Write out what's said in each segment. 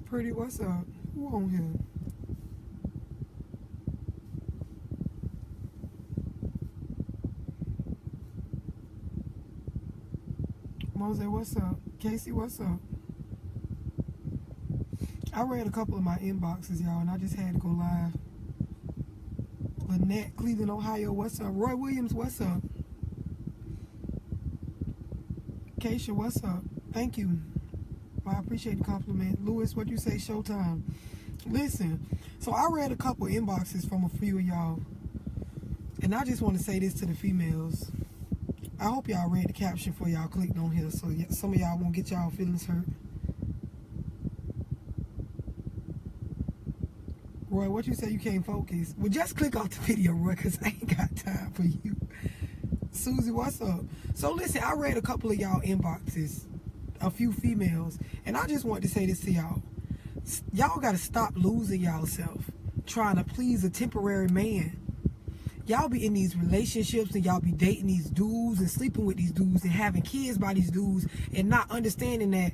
Pretty, what's up? Who on here? Mose, what's up? Casey, what's up? I read a couple of my inboxes, y'all, and I just had to go live. Lynette, Cleveland, Ohio, what's up? Roy Williams, what's up? Keisha, what's up? Thank you. I appreciate the compliment. Lewis, what you say? Showtime. Listen, so I read a couple inboxes from a few of y'all, and I just want to say this to the females. I hope y'all read the caption before y'all clicked on here, so some of y'all won't get y'all feelings hurt. Roy, what you say you can't focus? Well, just click off the video, Roy, because I ain't got time for you. Susie, what's up? So listen, I read a couple of y'all inboxes, a few females, and I just want to say this to y'all. Y'all got to stop losing y'allself trying to please a temporary man. Y'all be in these relationships and y'all be dating these dudes and sleeping with these dudes and having kids by these dudes and not understanding that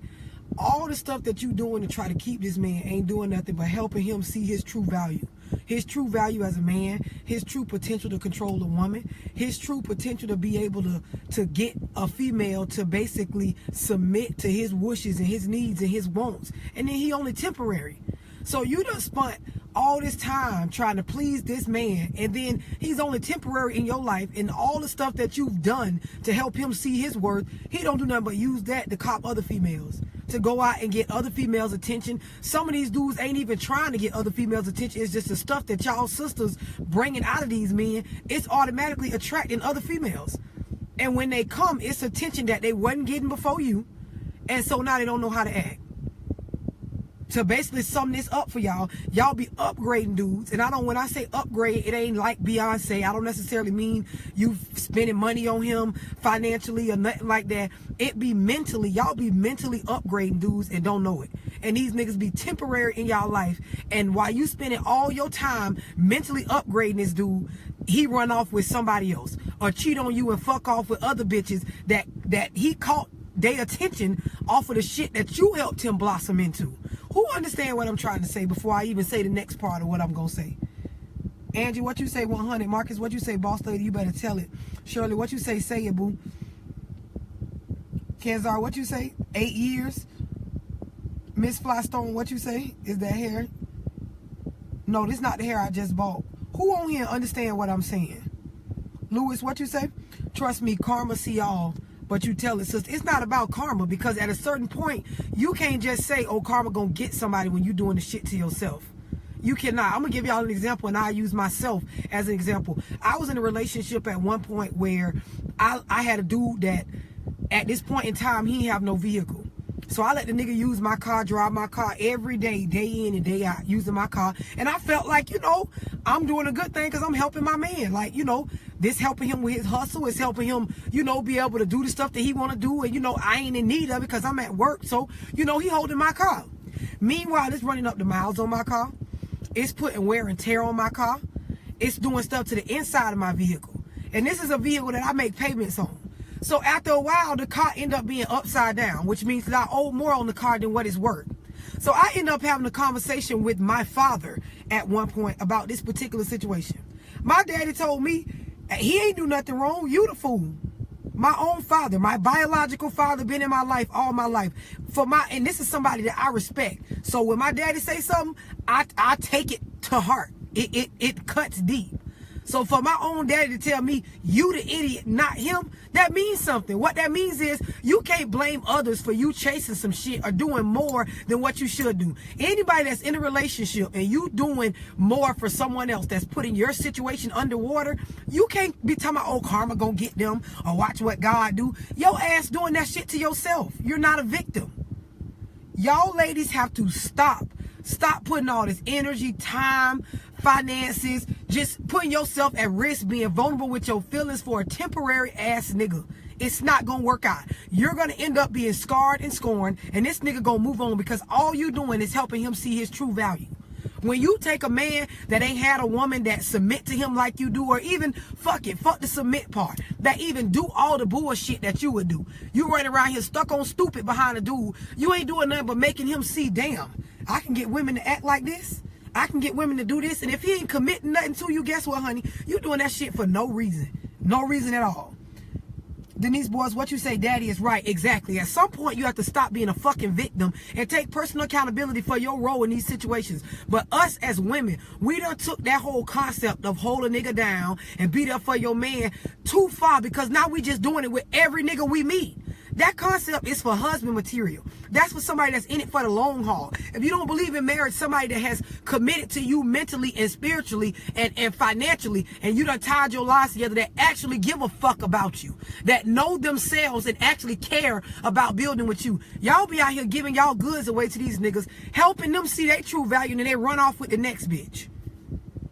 all the stuff that you doing to try to keep this man ain't doing nothing but helping him see his true value. His true value as a man, his true potential to control a woman, his true potential to be able to get a female to basically submit to his wishes and his needs and his wants. And then he only temporary. So you done spent all this time trying to please this man, and then he's only temporary in your life, and all the stuff that you've done to help him see his worth, he don't do nothing but use that to cop other females, to go out and get other females' attention. Some of these dudes ain't even trying to get other females' attention. It's just the stuff that y'all sisters bringing out of these men. It's automatically attracting other females. And when they come, it's attention that they wasn't getting before you, and so now they don't know how to act. To basically sum this up for y'all, y'all be upgrading dudes. And when I say upgrade, it ain't like Beyonce. I don't necessarily mean you spending money on him financially or nothing like that. It be mentally, y'all be mentally upgrading dudes and don't know it. And these niggas be temporary in y'all life. And while you spending all your time mentally upgrading this dude, he run off with somebody else or cheat on you and fuck off with other bitches that he caught their attention off of the shit that you helped him blossom into. Who understand what I'm trying to say before I even say the next part of what I'm going to say? Angie, what you say, 100? Marcus, what you say, boss lady? You better tell it. Shirley, what you say it, boo? Kenzar, what you say? 8 years? Miss Flystone, what you say? Is that hair? No, this not the hair I just bought. Who on here understand what I'm saying? Lewis, what you say? Trust me, karma see all. But you tell it, sister, it's not about karma, because at a certain point, you can't just say, oh, karma gonna get somebody when you doing the shit to yourself. You cannot. I'm gonna give y'all an example, and I use myself as an example. I was in a relationship at one point where I had a dude that at this point in time, he have no vehicle. So I let the nigga use my car, drive my car every day, day in and day out, using my car. And I felt like, I'm doing a good thing because I'm helping my man. Like, this helping him with his hustle. It's helping him, be able to do the stuff that he want to do. And, I ain't in need of it because I'm at work. So, he holding my car. Meanwhile, it's running up the miles on my car. It's putting wear and tear on my car. It's doing stuff to the inside of my vehicle. And this is a vehicle that I make payments on. So after a while, the car ended up being upside down, which means that I owe more on the car than what it's worth. So I ended up having a conversation with my father at one point about this particular situation. My daddy told me, he ain't do nothing wrong, you the fool. My own father, my biological father, been in my life all my life. And this is somebody that I respect. So when my daddy say something, I take it to heart. It cuts deep. So for my own daddy to tell me, you the idiot, not him, that means something. What that means is you can't blame others for you chasing some shit or doing more than what you should do. Anybody that's in a relationship and you doing more for someone else that's putting your situation underwater, you can't be talking about, oh, karma gonna get them or watch what God do. Your ass doing that shit to yourself. You're not a victim. Y'all ladies have to stop. Stop putting all this energy, time, finances, just putting yourself at risk, being vulnerable with your feelings for a temporary ass nigga. It's not gonna work out. You're gonna end up being scarred and scorned, and this nigga gonna move on because all you doing is helping him see his true value. When you take a man that ain't had a woman that submit to him like you do, or even fuck the submit part, that even do all the bullshit that you would do. You running around here stuck on stupid behind a dude. You ain't doing nothing but making him see, damn, I can get women to act like this. I can get women to do this. And if he ain't committing nothing to you, guess what, honey? You doing that shit for no reason. No reason at all. Denise Boys, what you say, daddy, is right. Exactly. At some point, you have to stop being a fucking victim and take personal accountability for your role in these situations. But us as women, we done took that whole concept of hold a nigga down and be there for your man too far, because now we just doing it with every nigga we meet. That concept is for husband material. That's for somebody that's in it for the long haul. If you don't believe in marriage, somebody that has committed to you mentally and spiritually and financially, and you done tied your lives together, that actually give a fuck about you, that know themselves and actually care about building with you. Y'all be out here giving y'all goods away to these niggas, helping them see their true value, and then they run off with the next bitch.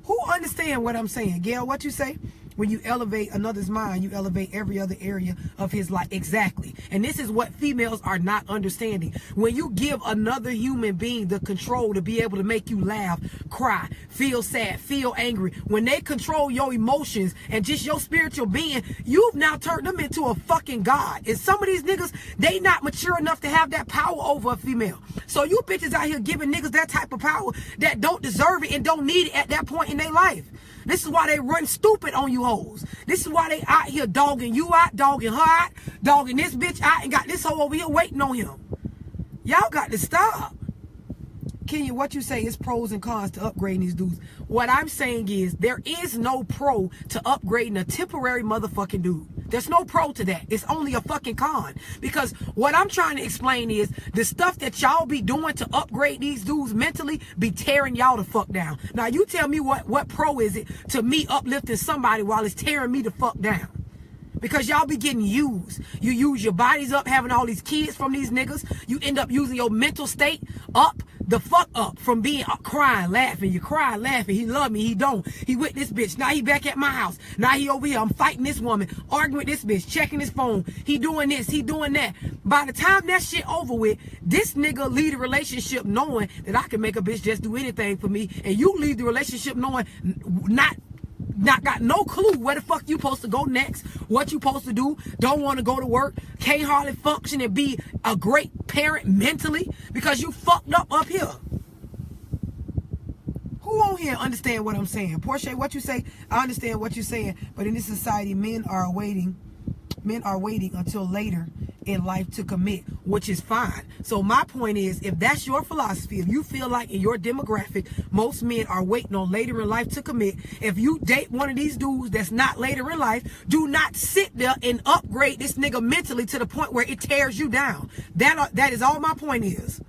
Who understand what I'm saying? Gail, what you say? When you elevate another's mind, you elevate every other area of his life. Exactly. And this is what females are not understanding. When you give another human being the control to be able to make you laugh, cry, feel sad, feel angry, when they control your emotions and just your spiritual being, you've now turned them into a fucking god. And some of these niggas, they not mature enough to have that power over a female. So you bitches out here giving niggas that type of power that don't deserve it and don't need it at that point in their life. This is why they run stupid on you hoes. This is why they out here dogging you out, dogging her out, dogging this bitch out, and got this hoe over here waiting on him. Y'all got to stop. Kenya, what you say is pros and cons to upgrading these dudes. What I'm saying is there is no pro to upgrading a temporary motherfucking dude. There's no pro to that. It's only a fucking con. Because what I'm trying to explain is the stuff that y'all be doing to upgrade these dudes mentally be tearing y'all the fuck down. Now you tell me what pro is it to me uplifting somebody while it's tearing me the fuck down? Because y'all be getting used. You use your bodies up, having all these kids from these niggas. You end up using your mental state up the fuck up from being crying, laughing. You cry, laughing. He love me. He don't. He with this bitch. Now he back at my house. Now he over here. I'm fighting this woman, arguing with this bitch, checking his phone. He doing this. He doing that. By the time that shit over with, this nigga leave the relationship knowing that I can make a bitch just do anything for me. And you leave the relationship knowing not got no clue where the fuck you supposed to go next, what you supposed to do, don't want to go to work, can't hardly function and be a great parent mentally because you fucked up here. Who on here understand what I'm saying? Portia, what you say? I understand what you're saying, but in this society, men are waiting until later in life to commit, which is fine. So my point is, if that's your philosophy, if you feel like in your demographic most men are waiting on later in life to commit, if you date one of these dudes that's not later in life, do not sit there and upgrade this nigga mentally to the point where it tears you down. That is all my point is.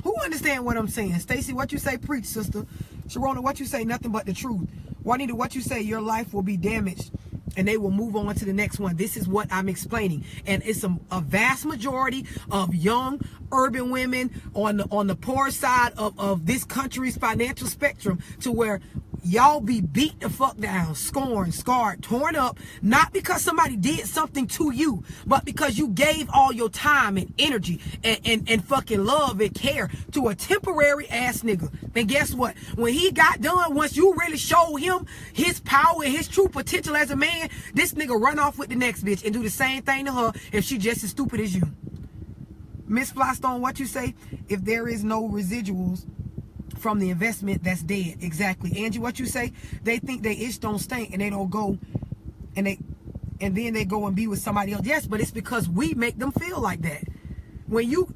Who understand what I'm saying? Stacy, what you say? Preach, sister. Sharona, what you say? Nothing but the truth. Juanita, what you say? Your life will be damaged and they will move on to the next one. This is what I'm explaining. And it's a vast majority of young urban women on the poor side of this country's financial spectrum, to where y'all be beat the fuck down, scorned, scarred, torn up, not because somebody did something to you, but because you gave all your time and energy and fucking love and care to a temporary ass nigga. And guess what? When he got done, once you really showed him his power and his true potential as a man, this nigga run off with the next bitch and do the same thing to her if she just as stupid as you. Miss Flystone, what you say? If there is no residuals from the investment, that's dead. Exactly. Angie, what you say? They think they itch don't stink and they don't go and then they go and be with somebody else. Yes, but it's because we make them feel like that. When you,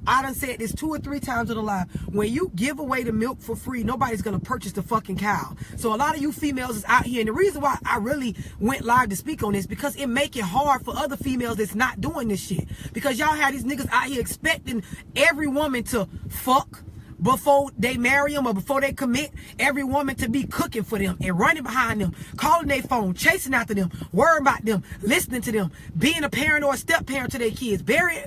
I done said this 2 or 3 times in a live, when you give away the milk for free, nobody's going to purchase the fucking cow. So a lot of you females is out here, and the reason why I really went live to speak on this, because it make it hard for other females that's not doing this shit. Because y'all have these niggas out here expecting every woman to fuck before they marry them or before they commit, every woman to be cooking for them and running behind them, calling their phone, chasing after them, worrying about them, listening to them, being a parent or a step parent to their kids, bearing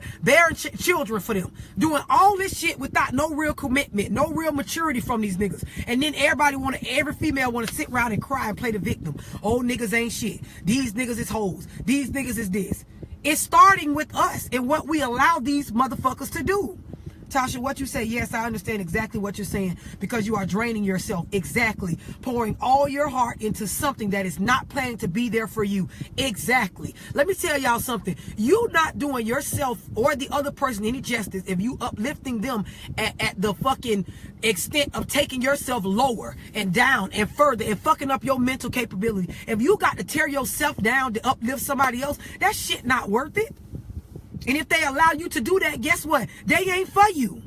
children for them, doing all this shit without no real commitment, no real maturity from these niggas. And then every female want to sit around and cry and play the victim. Oh, niggas ain't shit. These niggas is hoes. These niggas is this. It's starting with us and what we allow these motherfuckers to do. Tasha, what you say? Yes, I understand exactly what you're saying, because you are draining yourself. Exactly. Pouring all your heart into something that is not planning to be there for you. Exactly. Let me tell y'all something. You not doing yourself or the other person any justice if you uplifting them at the fucking extent of taking yourself lower and down and further and fucking up your mental capability. If you got to tear yourself down to uplift somebody else, that shit not worth it. And if they allow you to do that, guess what? They ain't for you.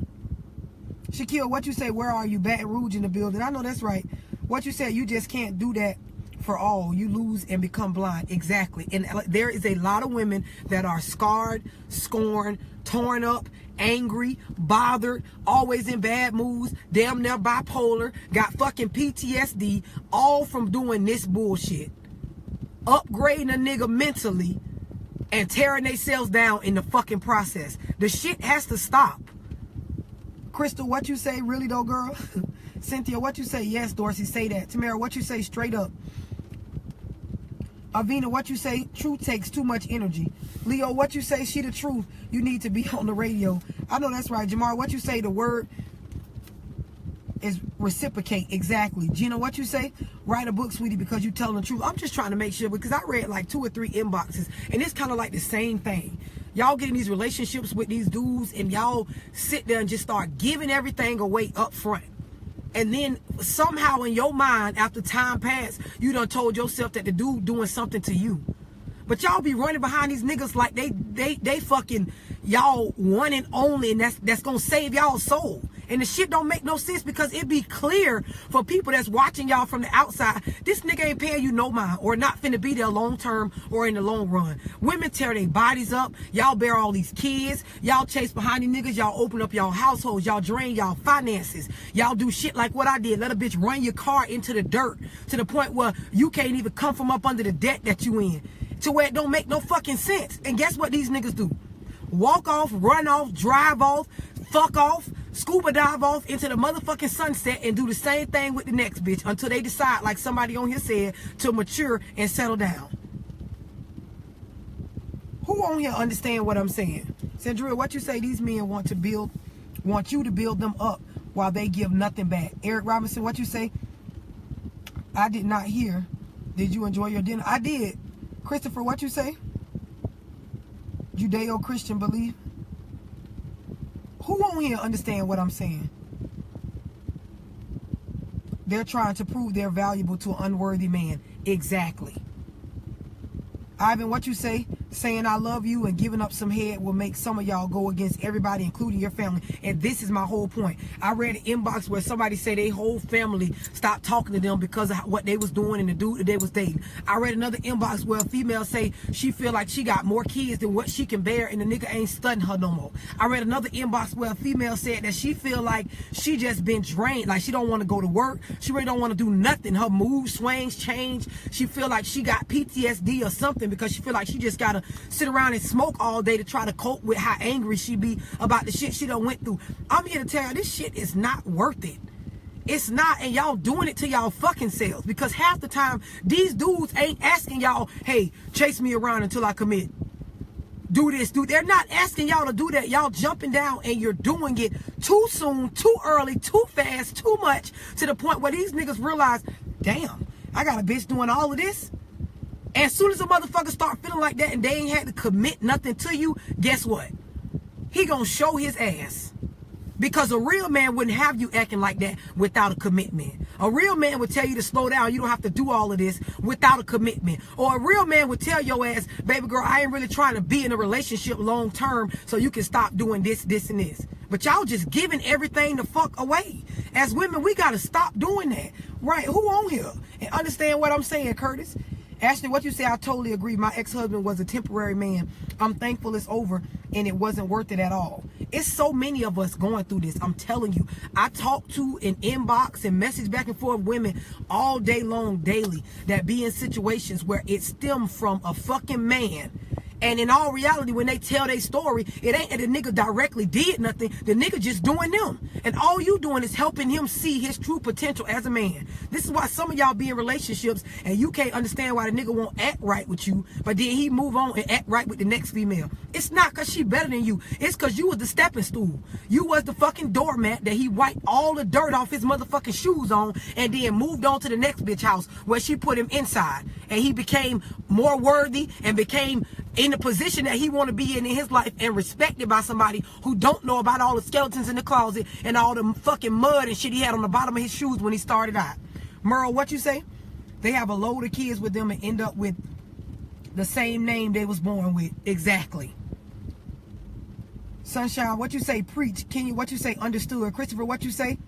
Shaquille, what you say? Where are you? Baton Rouge in the building. I know that's right. What you said, you just can't do that for all. You lose and become blind. Exactly. And there is a lot of women that are scarred, scorned, torn up, angry, bothered, always in bad moods, damn near bipolar, got fucking PTSD, all from doing this bullshit. Upgrading a nigga mentally and tearing themselves down in the fucking process. The shit has to stop. Crystal, what you say? Really though, girl? Cynthia, what you say? Yes, Dorsey, say that. Tamara, what you say? Straight up. Avina, what you say? Truth takes too much energy. Leo, what you say? She the truth. You need to be on the radio. I know that's right. Jamar, what you say? The word is reciprocate. Exactly. Gina, what you say? Write a book, sweetie, because you telling the truth. I'm just trying to make sure, because I read like 2 or 3 inboxes, and it's kind of like the same thing. Y'all get in these relationships with these dudes, and y'all sit there and just start giving everything away up front. And then somehow in your mind, after time passed, you done told yourself that the dude doing something to you. But y'all be running behind these niggas like they fucking y'all one and only, and that's gonna save y'all soul. And the shit don't make no sense, because it be clear for people that's watching y'all from the outside, this nigga ain't paying you no mind, or not finna be there long term or in the long run. Women tear their bodies up. Y'all bear all these kids. Y'all chase behind these niggas. Y'all open up y'all households. Y'all drain y'all finances. Y'all do shit like what I did. Let a bitch run your car into the dirt to the point where you can't even come from up under the debt that you in, to where it don't make no fucking sense. And guess what these niggas do? Walk off, run off, drive off, fuck off, scuba dive off into the motherfucking sunset, and do the same thing with the next bitch until they decide, like somebody on here said, to mature and settle down. Who on here understand what I'm saying? Sandra, what you say? These men want you to build them up while they give nothing back. Eric Robinson, what you say? I did not hear. Did you enjoy your dinner? I did. Christopher, what you say? Judeo-Christian belief. Who on here understand what I'm saying? They're trying to prove they're valuable to an unworthy man. Exactly. Ivan, what you say? Saying I love you and giving up some head will make some of y'all go against everybody, including your family. And this is my whole point. I read an inbox where somebody said their whole family stopped talking to them because of what they was doing and the dude that they was dating. I read another inbox where a female say she feel like she got more kids than what she can bear, and the nigga ain't studying her no more. I read another inbox where a female said that she feel like she just been drained, like she don't want to go to work. She really don't want to do nothing. Her mood swings change. She feel like she got PTSD or something, because she feel like she just gotta sit around and smoke all day to try to cope with how angry she be about the shit she done went through. I'm here to tell you, this shit is not worth it. It's not, and y'all doing it to y'all fucking selves, because half the time these dudes ain't asking y'all, hey, chase me around until I commit. Do this, do. They're not asking y'all to do that. Y'all jumping down and you're doing it too soon, too early, too fast, too much, to the point where these niggas realize, damn, I got a bitch doing all of this. And as soon as a motherfucker start feeling like that and they ain't had to commit nothing to you, guess what? He gonna show his ass. Because a real man wouldn't have you acting like that without a commitment. A real man would tell you to slow down. You don't have to do all of this without a commitment. Or a real man would tell your ass, baby girl, I ain't really trying to be in a relationship long term, so you can stop doing this, this, and this. But y'all just giving everything the fuck away. As women, we got to stop doing that. Right? Who on here? And understand what I'm saying, Curtis? Ashley, what you say, I totally agree. My ex-husband was a temporary man. I'm thankful it's over, and it wasn't worth it at all. It's so many of us going through this. I'm telling you. I talk to and inbox and message back and forth women all day long, daily, that be in situations where it stemmed from a fucking man. And in all reality, when they tell their story, it ain't that the nigga directly did nothing. The nigga just doing them. And all you doing is helping him see his true potential as a man. This is why some of y'all be in relationships and you can't understand why the nigga won't act right with you, but then he move on and act right with the next female. It's not because she better than you. It's because you was the stepping stool. You was the fucking doormat that he wiped all the dirt off his motherfucking shoes on and then moved on to the next bitch house where she put him inside. And he became more worthy and became in the position that he want to be in his life and respected by somebody who don't know about all the skeletons in the closet and all the fucking mud and shit he had on the bottom of his shoes when he started out. Merle, what you say? They have a load of kids with them and end up with the same name they was born with. Exactly. Sunshine, what you say? Preach. Kenya, what you say? Understood. Christopher, what you say?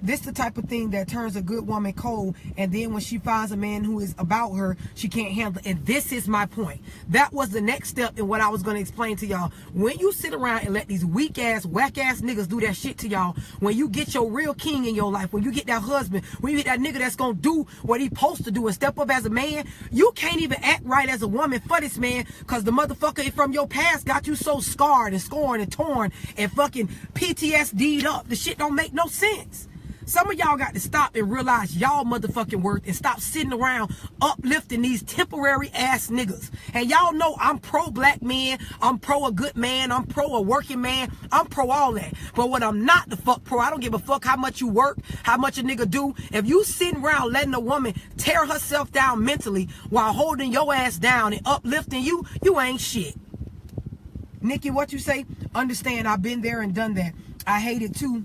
This the type of thing that turns a good woman cold, and then when she finds a man who is about her, she can't handle it. And this is my point. That was the next step in what I was going to explain to y'all. When you sit around and let these weak ass, whack ass niggas do that shit to y'all, when you get your real king in your life, when you get that husband, when you get that nigga that's going to do what he supposed to do and step up as a man, you can't even act right as a woman for this man because the motherfucker from your past got you so scarred and scorned and torn and fucking PTSD'd up. The shit don't make no sense. Some of y'all got to stop and realize y'all motherfucking worth and stop sitting around uplifting these temporary ass niggas. And y'all know I'm pro black man, I'm pro a good man, I'm pro a working man, I'm pro all that. But what I'm not the fuck pro, I don't give a fuck how much you work, how much a nigga do. If you sitting around letting a woman tear herself down mentally while holding your ass down and uplifting you, you ain't shit. Nikki, what you say? Understand, I've been there and done that. I hate it too.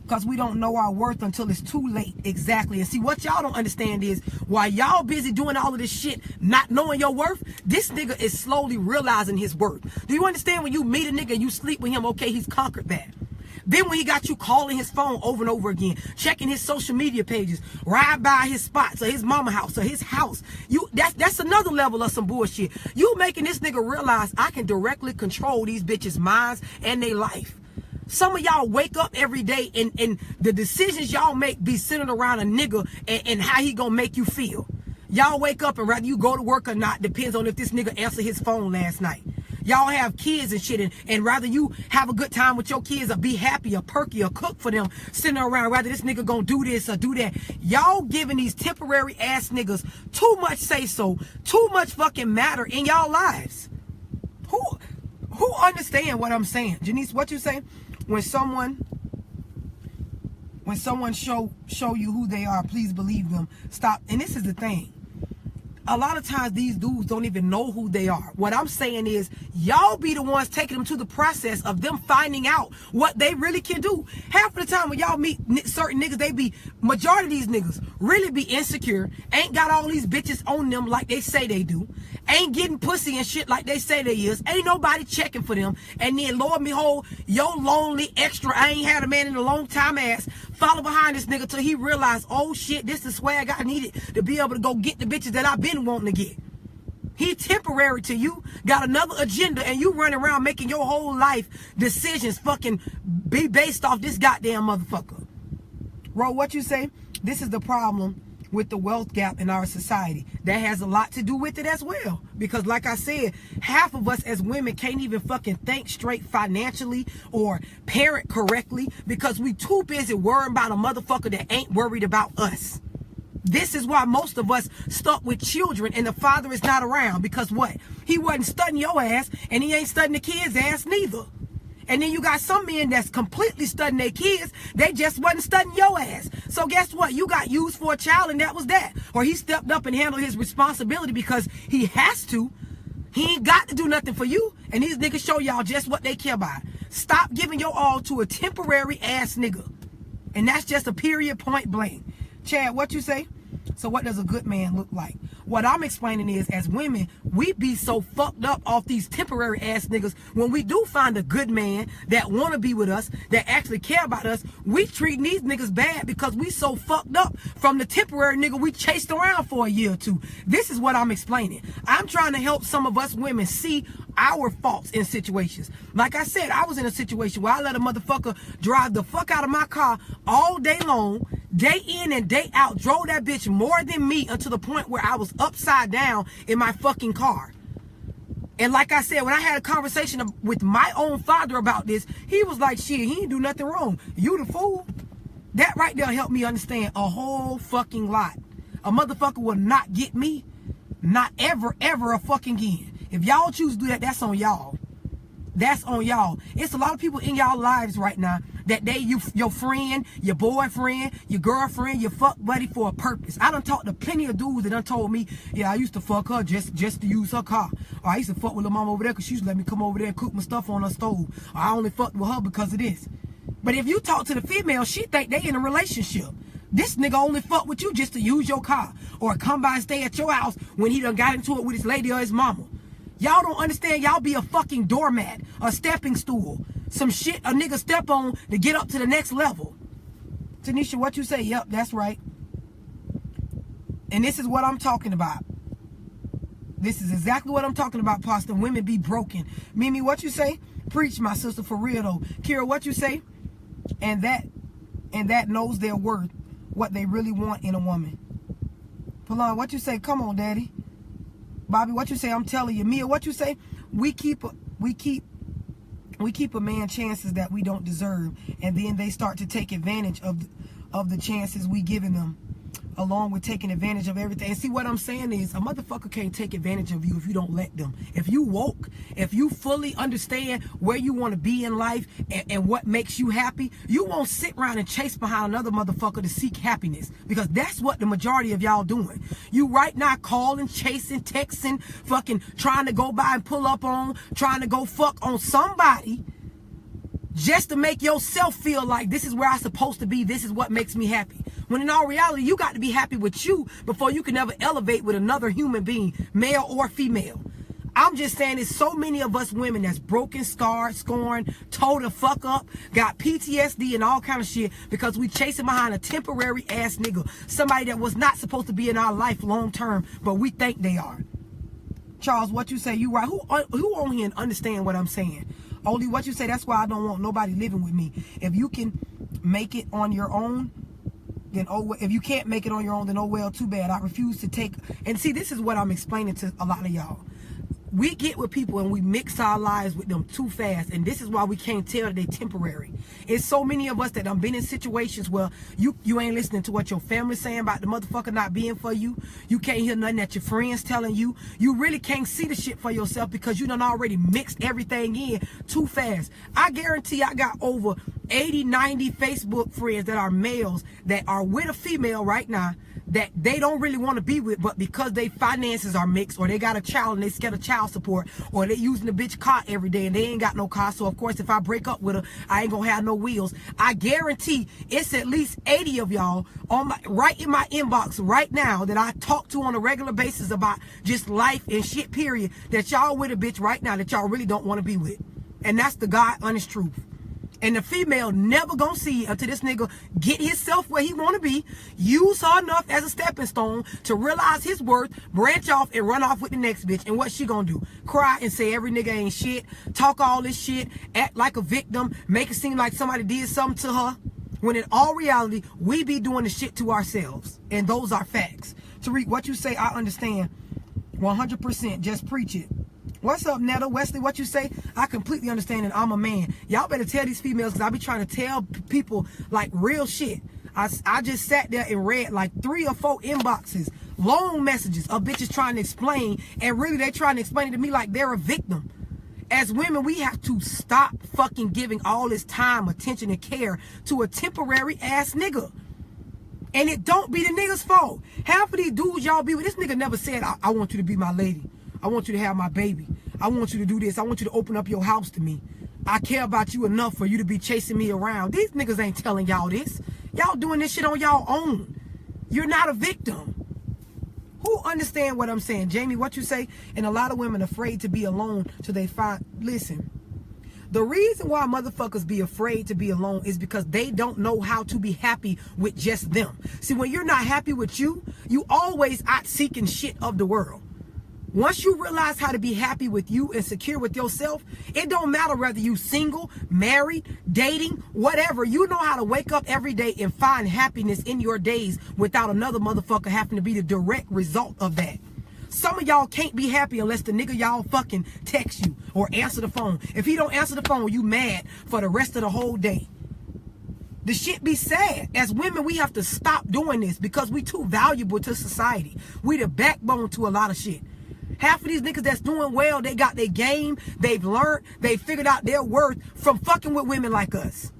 Because we don't know our worth until it's too late. Exactly. And see, what y'all don't understand is while y'all busy doing all of this shit, not knowing your worth, this nigga is slowly realizing his worth. Do you understand when you meet a nigga and you sleep with him, okay, he's conquered that. Then when he got you calling his phone over and over again, checking his social media pages, ride by his spots or his mama house or his house, that's another level of some bullshit. You making this nigga realize I can directly control these bitches' minds and their life. Some of y'all wake up every day and the decisions y'all make be centered around a nigga and how he gonna make you feel. Y'all wake up and whether you go to work or not depends on if this nigga answered his phone last night. Y'all have kids and shit and rather you have a good time with your kids or be happy or perky or cook for them sitting around whether this nigga gonna do this or do that. Y'all giving these temporary ass niggas too much say so, too much fucking matter in y'all lives. Who understand what I'm saying? Janice, what you say? When someone show you who they are, please believe them. Stop. And this is the thing. A lot of times these dudes don't even know who they are. What I'm saying is y'all be the ones taking them to the process of them finding out what they really can do. Half of the time when y'all meet certain niggas, majority of these niggas really be insecure, ain't got all these bitches on them like they say they do, ain't getting pussy and shit like they say they is, ain't nobody checking for them, and then Lord behold, your lonely extra, I ain't had a man in a long time ass, follow behind this nigga till he realize, oh shit, this is swag I needed to be able to go get the bitches that I've been wanting to get. He temporary to you, got another agenda, and you running around making your whole life decisions fucking be based off this goddamn motherfucker. Ro, what you say? This is the problem with the wealth gap in our society. That has a lot to do with it as well. Because like I said, half of us as women can't even fucking think straight financially or parent correctly because we too busy worrying about a motherfucker that ain't worried about us. This is why most of us stuck with children and the father is not around. Because what? He wasn't studying your ass and he ain't studying the kids' ass neither. And then you got some men that's completely studying their kids. They just wasn't studying your ass. So guess what? You got used for a child and that was that. Or he stepped up and handled his responsibility because he has to. He ain't got to do nothing for you. And these niggas show y'all just what they care about. Stop giving your all to a temporary ass nigga. And that's just a period, point blank. Chad, what you say? So what does a good man look like? What I'm explaining is, as women, we be so fucked up off these temporary ass niggas. When we do find a good man that want to be with us, that actually care about us, we treating these niggas bad because we so fucked up from the temporary nigga we chased around for a year or two. This is what I'm explaining. I'm trying to help some of us women see our faults in situations. Like I said, I was in a situation where I let a motherfucker drive the fuck out of my car all day long, day in and day out, drove that bitch more than me until the point where I was upside down in my fucking car. And like I said, when I had a conversation with my own father about this, he was like, shit, he ain't do nothing wrong. You the fool. That right there helped me understand a whole fucking lot. A motherfucker will not get me. Not ever, ever a fucking again. If y'all choose to do that, that's on y'all. That's on y'all. It's a lot of people in y'all lives right now that your friend, your boyfriend, your girlfriend, your fuck buddy for a purpose. I done talked to plenty of dudes that done told me, yeah, I used to fuck her just to use her car. Or I used to fuck with her mom over there because she used to let me come over there and cook my stuff on her stove. Or I only fucked with her because of this. But if you talk to the female, she think they in a relationship. This nigga only fuck with you just to use your car. Or come by and stay at your house when he done got into it with his lady or his mama. Y'all don't understand. Y'all be a fucking doormat, a stepping stool, some shit a nigga step on to get up to the next level. Tanisha, what you say? Yep, that's right. And this is what I'm talking about. This is exactly what I'm talking about, Pastor. Women be broken. Mimi, what you say? Preach, my sister, for real though. Kira, what you say? And that knows their worth, what they really want in a woman. Palon, what you say? Come on, daddy. Bobby, what you say? I'm telling you. Mia, what you say? We keep a man chances that we don't deserve, and then they start to take advantage of the chances we giving them, along with taking advantage of everything. And see, what I'm saying is, a motherfucker can't take advantage of you if you don't let them. If you woke, if you fully understand where you want to be in life and what makes you happy, you won't sit around and chase behind another motherfucker to seek happiness, because that's what the majority of y'all doing. You right now calling, chasing, texting, fucking trying to go by and pull up on, trying to go fuck on somebody just to make yourself feel like this is where I'm supposed to be, this is what makes me happy. When in all reality, you got to be happy with you before you can ever elevate with another human being, male or female. I'm just saying, there's so many of us women that's broken, scarred, scorned, told to fuck up, got PTSD and all kind of shit because we chasing behind a temporary ass nigga, somebody that was not supposed to be in our life long term, but we think they are. Charles, what you say? You right? Who on here and understand what I'm saying? Only what you say. That's why I don't want nobody living with me. If you can make it on your own, then oh well. If you can't make it on your own, then oh well, too bad. I refuse to take. And see, this is what I'm explaining to a lot of y'all. We get with people and we mix our lives with them too fast, and this is why we can't tell that they temporary. It's so many of us that have been in situations where you ain't listening to what your family's saying about the motherfucker not being for you. You can't hear nothing that your friends telling you. You really can't see the shit for yourself because you done already mixed everything in too fast. I guarantee I got over 80, 90 Facebook friends that are males that are with a female right now that they don't really want to be with, but because their finances are mixed, or they got a child and they scared of child support, or they using the bitch car every day and they ain't got no car, so of course if I break up with her, I ain't gonna have no wheels. I guarantee it's at least 80 of y'all on right in my inbox right now that I talk to on a regular basis about just life and shit, period, that y'all with a bitch right now that y'all really don't want to be with. And that's the God honest truth. And the female never gonna see until this nigga get himself where he wanna be, use her enough as a stepping stone to realize his worth, branch off and run off with the next bitch. And what she gonna do? Cry and say every nigga ain't shit, talk all this shit, act like a victim, make it seem like somebody did something to her, when in all reality, we be doing the shit to ourselves. And those are facts. Tariq, what you say, I understand 100%. Just preach it. What's up, Netta? Wesley, what you say? I completely understand, and I'm a man. Y'all better tell these females, because I be trying to tell people like real shit. I just sat there and read like 3 or 4 inboxes, long messages of bitches trying to explain, and really they trying to explain it to me like they're a victim. As women, we have to stop fucking giving all this time, attention, and care to a temporary ass nigga. And it don't be the nigga's fault. Half of these dudes y'all be with, this nigga never said, I want you to be my lady. I want you to have my baby. I want you to do this. I want you to open up your house to me. I care about you enough for you to be chasing me around. These niggas ain't telling y'all this. Y'all doing this shit on y'all own. You're not a victim. Who understand what I'm saying? Jamie, what you say? And a lot of women afraid to be alone till they find... Listen. The reason why motherfuckers be afraid to be alone is because they don't know how to be happy with just them. See, when you're not happy with you, you always out seeking shit of the world. Once you realize how to be happy with you and secure with yourself, it don't matter whether you single, married, dating, whatever. You know how to wake up every day and find happiness in your days without another motherfucker having to be the direct result of that. Some of y'all can't be happy unless the nigga y'all fucking text you or answer the phone. If he don't answer the phone, you mad for the rest of the whole day. The shit be sad. As women, we have to stop doing this because we too valuable to society. We the backbone to a lot of shit. Half of these niggas that's doing well, they got their game, they've learned, they figured out their worth from fucking with women like us.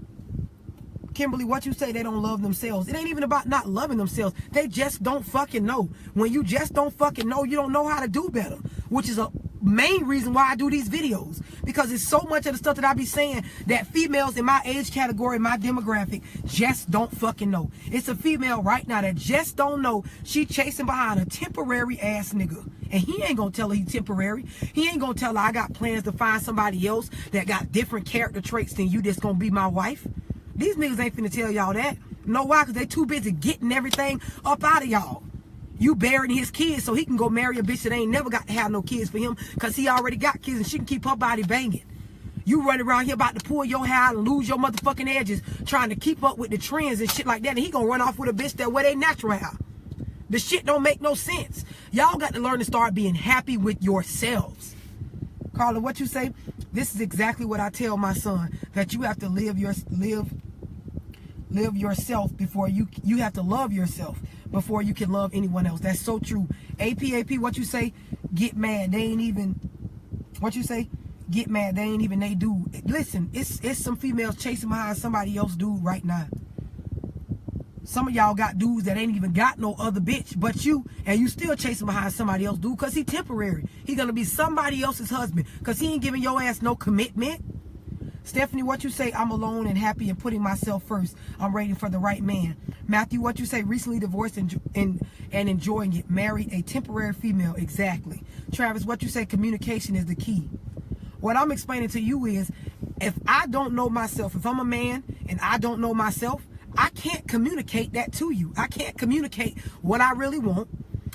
Kimberly, what you say they don't love themselves. It ain't even about not loving themselves. They just don't fucking know. When you just don't fucking know, you don't know how to do better. Which is a main reason why I do these videos. Because it's so much of the stuff that I be saying that females in my age category, my demographic, just don't fucking know. It's a female right now that just don't know she chasing behind a temporary ass nigga. And he ain't gonna tell her he temporary. He ain't gonna tell her I got plans to find somebody else that got different character traits than you that's gonna be my wife. These niggas ain't finna tell y'all that. Know why? Because they too busy getting everything up out of y'all. You burying his kids so he can go marry a bitch that ain't never got to have no kids for him because he already got kids and she can keep her body banging. You running around here about to pull your hair out and lose your motherfucking edges trying to keep up with the trends and shit like that, and he gonna run off with a bitch that wear they natural hair. The shit don't make no sense. Y'all got to learn to start being happy with yourselves. Carla, what you say? This is exactly what I tell my son, that you have to live yourself before you have to love yourself before you can love anyone else. That's so true. AP, what you say? Get mad. They ain't even, what you say? Get mad. They ain't even they dude. Listen, it's some females chasing behind somebody else dude right now. Some of y'all got dudes that ain't even got no other bitch but you, and you still chasing behind somebody else dude because he temporary. He gonna be somebody else's husband because he ain't giving your ass no commitment. Stephanie, what you say? I'm alone and happy and putting myself first. I'm waiting for the right man. Matthew, what you say? Recently divorced and enjoying it. Married a temporary female. Exactly. Travis, what you say? Communication is the key. What I'm explaining to you is, if I don't know myself, if I'm a man and I don't know myself, I can't communicate that to you. I can't communicate what I really want,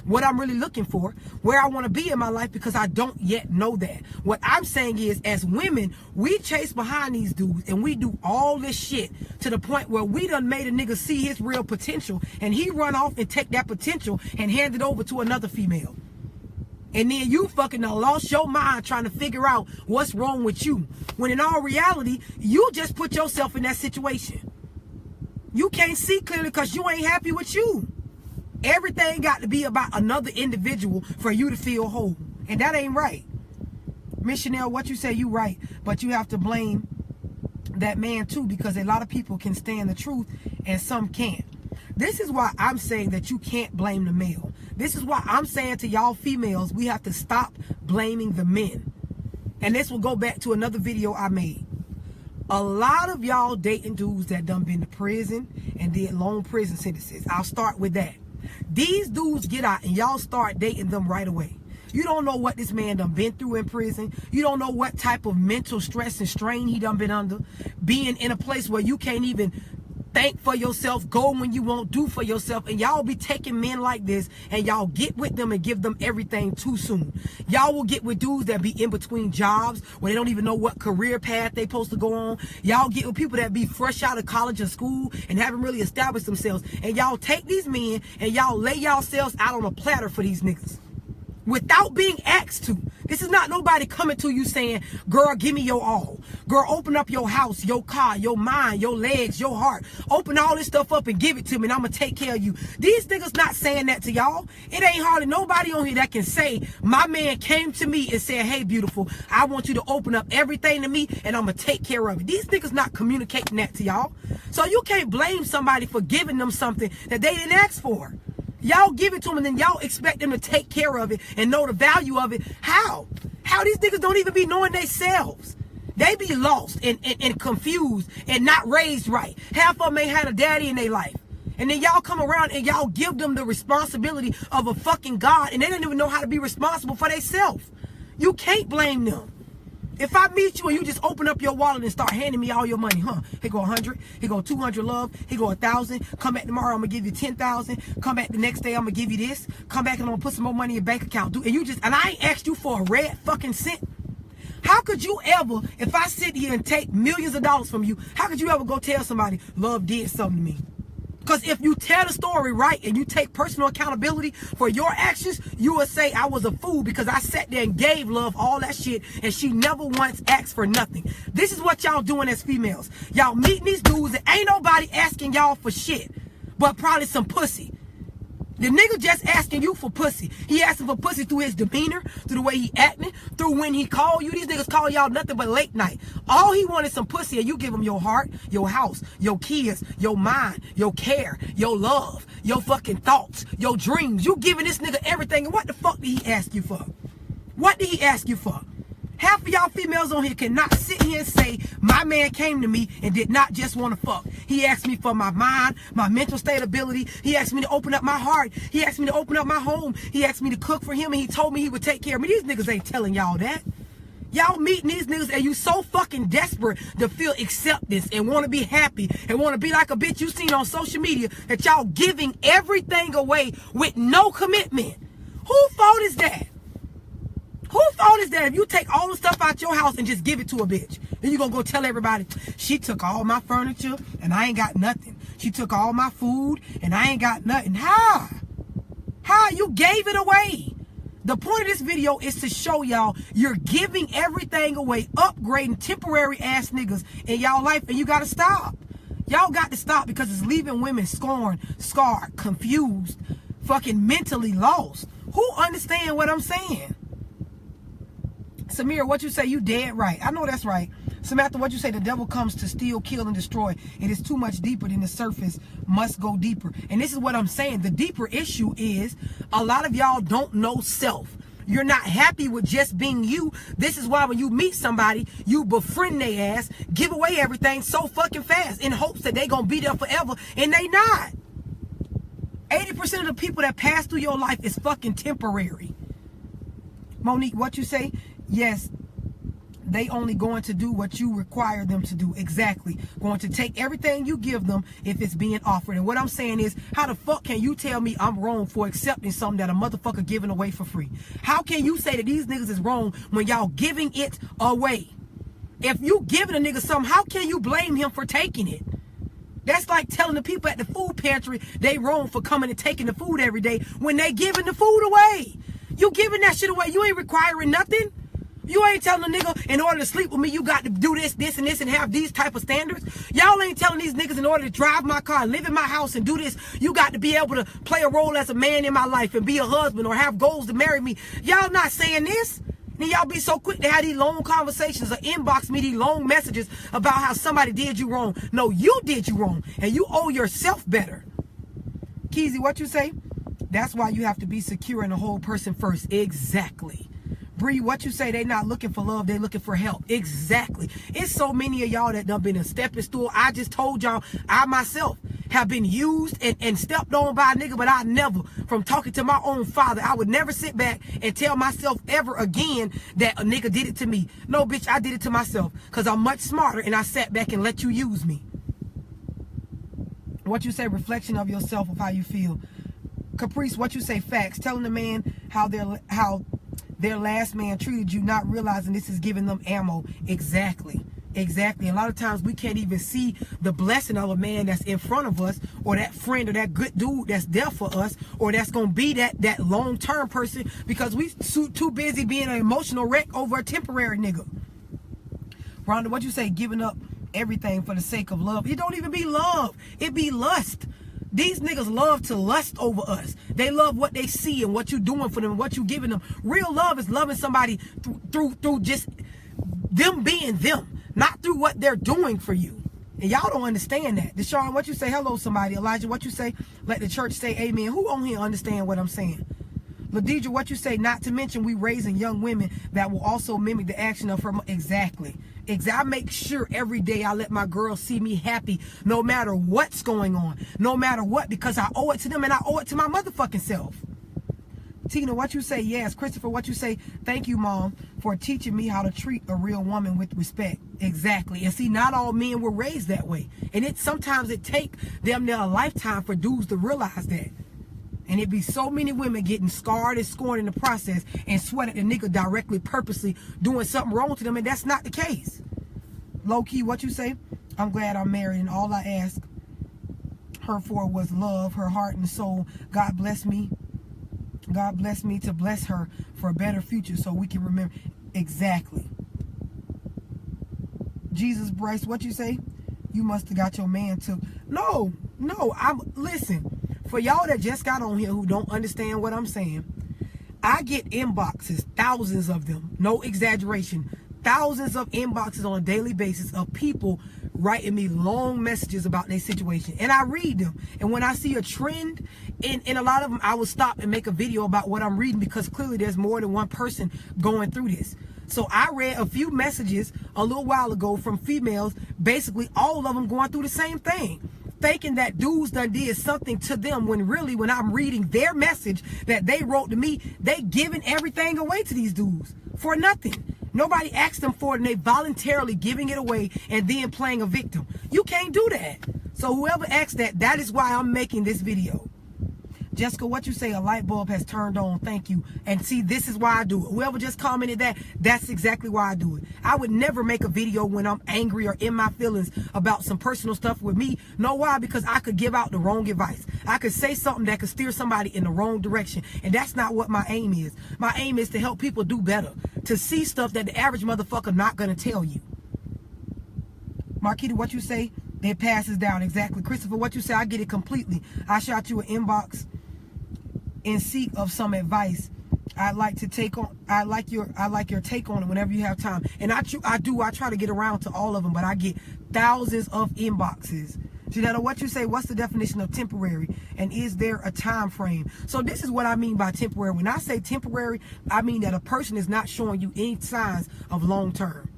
what I'm really looking for, where I want to be in my life, because I don't yet know that. What I'm saying is, as women, we chase behind these dudes and we do all this shit to the point where we done made a nigga see his real potential and he run off and take that potential and hand it over to another female. And then you fucking done lost your mind trying to figure out what's wrong with you. When in all reality, you just put yourself in that situation. You can't see clearly because you ain't happy with you. Everything got to be about another individual for you to feel whole. And that ain't right. Miss Chanel, what you say, you right. But you have to blame that man too, because a lot of people can stand the truth and some can't. This is why I'm saying that you can't blame the male. This is why I'm saying to y'all females, we have to stop blaming the men. And this will go back to another video I made. A lot of y'all dating dudes that done been to prison and did long prison sentences. I'll start with that. These dudes get out and y'all start dating them right away. You don't know what this man done been through in prison. You don't know what type of mental stress and strain he done been under. Being in a place where you can't even think for yourself, go when you won't do for yourself, and y'all be taking men like this and y'all get with them and give them everything too soon. Y'all will get with dudes that be in between jobs where they don't even know what career path they supposed to go on. Y'all get with people that be fresh out of college or school and haven't really established themselves, and y'all take these men and y'all lay yourselves out on a platter for these niggas without being asked to. This is not nobody coming to you saying, girl, give me your all. Girl, open up your house, your car, your mind, your legs, your heart. Open all this stuff up and give it to me and I'm going to take care of you. These niggas not saying that to y'all. It ain't hardly nobody on here that can say, my man came to me and said, hey, beautiful, I want you to open up everything to me and I'm going to take care of it. These niggas not communicating that to y'all. So you can't blame somebody for giving them something that they didn't ask for. Y'all give it to them and then y'all expect them to take care of it and know the value of it. How? How these niggas don't even be knowing themselves. They be lost and confused and not raised right. Half of them ain't had a daddy in their life. And then y'all come around and y'all give them the responsibility of a fucking God and they don't even know how to be responsible for themselves. You can't blame them. If I meet you and you just open up your wallet and start handing me all your money, here go 100, here go 200 love, here go 1,000, come back tomorrow, I'm going to give you 10,000, come back the next day, I'm going to give you this, come back and I'm going to put some more money in your bank account, and I ain't asked you for a red fucking cent. How could you ever, if I sit here and take millions of dollars from you, how could you ever go tell somebody, love did something to me? Because if you tell the story right and you take personal accountability for your actions, you will say, I was a fool because I sat there and gave love all that shit and she never once asked for nothing. This is what y'all doing as females. Y'all meeting these dudes and ain't nobody asking y'all for shit, but probably some pussy. The nigga just asking you for pussy. He asking for pussy through his demeanor, through the way he acting, through when he call you. These niggas call y'all nothing but late night. All he wanted some pussy, and you give him your heart, your house, your kids, your mind, your care, your love, your fucking thoughts, your dreams. You giving this nigga everything. And what the fuck did he ask you for? What did he ask you for? Half of y'all females on here cannot sit here and say, my man came to me and did not just want to fuck. He asked me for my mind, my mental stability. He asked me to open up my heart. He asked me to open up my home. He asked me to cook for him, and he told me he would take care of me. These niggas ain't telling y'all that. Y'all meeting these niggas and you so fucking desperate to feel acceptance and want to be happy and want to be like a bitch you seen on social media that y'all giving everything away with no commitment. Whose fault is that? Whose fault is that if you take all the stuff out your house and just give it to a bitch? Then you gonna go tell everybody, she took all my furniture and I ain't got nothing. She took all my food and I ain't got nothing. How? How? You gave it away. The point of this video is to show y'all you're giving everything away, upgrading temporary ass niggas in y'all life, and you gotta stop. Y'all got to stop because it's leaving women scorned, scarred, confused, fucking mentally lost. Who understand what I'm saying? Samira, what you say? You dead right. I know that's right. Samantha, what you say? The devil comes to steal, kill, and destroy. It is too much deeper than the surface. Must go deeper. And this is what I'm saying. The deeper issue is a lot of y'all don't know self. You're not happy with just being you. This is why when you meet somebody, you befriend their ass, give away everything so fucking fast in hopes that they gonna be there forever, and they not. 80% of the people that pass through your life is fucking temporary. Monique, what you say? Yes, they only going to do what you require them to do. Exactly. Going to take everything you give them if it's being offered. And what I'm saying is, how the fuck can you tell me I'm wrong for accepting something that a motherfucker giving away for free? How can you say that these niggas is wrong when y'all giving it away? If you giving a nigga something, how can you blame him for taking it? That's like telling the people at the food pantry they wrong for coming and taking the food every day when they giving the food away. You giving that shit away. You ain't requiring nothing. You ain't telling a nigga, in order to sleep with me, you got to do this, this, and this, and have these type of standards. Y'all ain't telling these niggas, in order to drive my car, live in my house, and do this, you got to be able to play a role as a man in my life and be a husband or have goals to marry me. Y'all not saying this. Then y'all be so quick to have these long conversations or inbox me these long messages about how somebody did you wrong. No, you did you wrong, and you owe yourself better. Keezy, what you say? That's why you have to be secure in the whole person first. Exactly. Bree, what you say? They not looking for love, they looking for help. Exactly. It's so many of y'all that done been a stepping stool. I just told y'all, I myself have been used and stepped on by a nigga, but I never, from talking to my own father, I would never sit back and tell myself ever again that a nigga did it to me. No, bitch, I did it to myself because I'm much smarter and I sat back and let you use me. What you say? Reflection of yourself, of how you feel. Caprice, what you say? Facts. Telling the man how their last man treated you, not realizing this is giving them ammo. Exactly. Exactly. A lot of times we can't even see the blessing of a man that's in front of us, or that friend, or that good dude that's there for us, or that's going to be that long-term person, because we too busy being an emotional wreck over a temporary nigga. Rhonda, what you say? Giving up everything for the sake of love. It don't even be love. It be lust. These niggas love to lust over us. They love what they see and what you doing for them and what you giving them. Real love is loving somebody through just them being them, not through what they're doing for you. And y'all don't understand that. Deshaun, what you say? Hello, somebody. Elijah, what you say? Let the church say amen. Who on here understand what I'm saying? Ladidra, what you say? Not to mention we raising young women that will also mimic the action of her. Exactly. I make sure every day I let my girls see me happy no matter what's going on. No matter what, because I owe it to them and I owe it to my motherfucking self. Tina, what you say? Yes. Christopher, what you say? Thank you, Mom, for teaching me how to treat a real woman with respect. Exactly. And see, not all men were raised that way. And sometimes it take them their lifetime for dudes to realize that. And it be so many women getting scarred and scorned in the process and sweat at the nigga directly, purposely doing something wrong to them, and that's not the case. Low key, what you say? I'm glad I'm married, and all I ask her for was love, her heart and soul. God bless me. God bless me to bless her for a better future so we can remember. Exactly. Jesus Bryce, what you say? You must have got your man took. No, listen, for y'all that just got on here who don't understand what I'm saying, I get inboxes, thousands of them, no exaggeration, thousands of inboxes on a daily basis of people writing me long messages about their situation, and I read them. And when I see a trend in a lot of them, I will stop and make a video about what I'm reading, because clearly there's more than one person going through this. So I read a few messages a little while ago from females, basically all of them going through the same thing, thinking that dudes done did something to them, when really, when I'm reading their message that they wrote to me, they giving everything away to these dudes for nothing. Nobody asked them for it, and they voluntarily giving it away and then playing a victim. You can't do that. So whoever asked that, that is why I'm making this video. Jessica, what you say? A light bulb has turned on. Thank you. And see, this is why I do it. Whoever just commented that, that's exactly why I do it. I would never make a video when I'm angry or in my feelings about some personal stuff with me. Know why? Because I could give out the wrong advice. I could say something that could steer somebody in the wrong direction. And that's not what my aim is. My aim is to help people do better. To see stuff that the average motherfucker not going to tell you. Marquita, what you say? It passes down. Exactly. Christopher, what you say? I get it completely. I shot you an inbox in seek of some advice. I like your take on it whenever you have time. And I try to get around to all of them, but I get thousands of inboxes. Janetta, what you say? What's the definition of temporary? And is there a time frame? So this is what I mean by temporary. When I say temporary, I mean that a person is not showing you any signs of long term.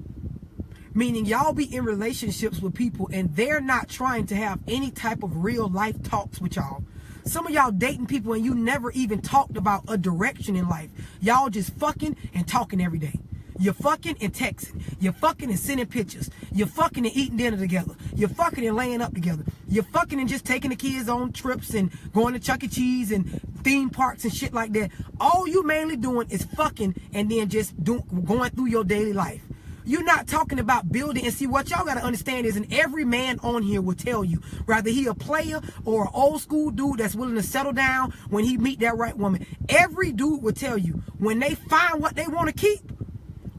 Meaning y'all be in relationships with people and they're not trying to have any type of real life talks with y'all. Some of y'all dating people and you never even talked about a direction in life. Y'all just fucking and talking every day. You're fucking and texting. You're fucking and sending pictures. You're fucking and eating dinner together. You're fucking and laying up together. You're fucking and just taking the kids on trips and going to Chuck E. Cheese and theme parks and shit like that. All you mainly doing is fucking and then just going through your daily life. You're not talking about building. And see, what y'all got to understand is, and every man on here will tell you, whether he a player or an old school dude that's willing to settle down when he meet that right woman, every dude will tell you, when they find what they want to keep,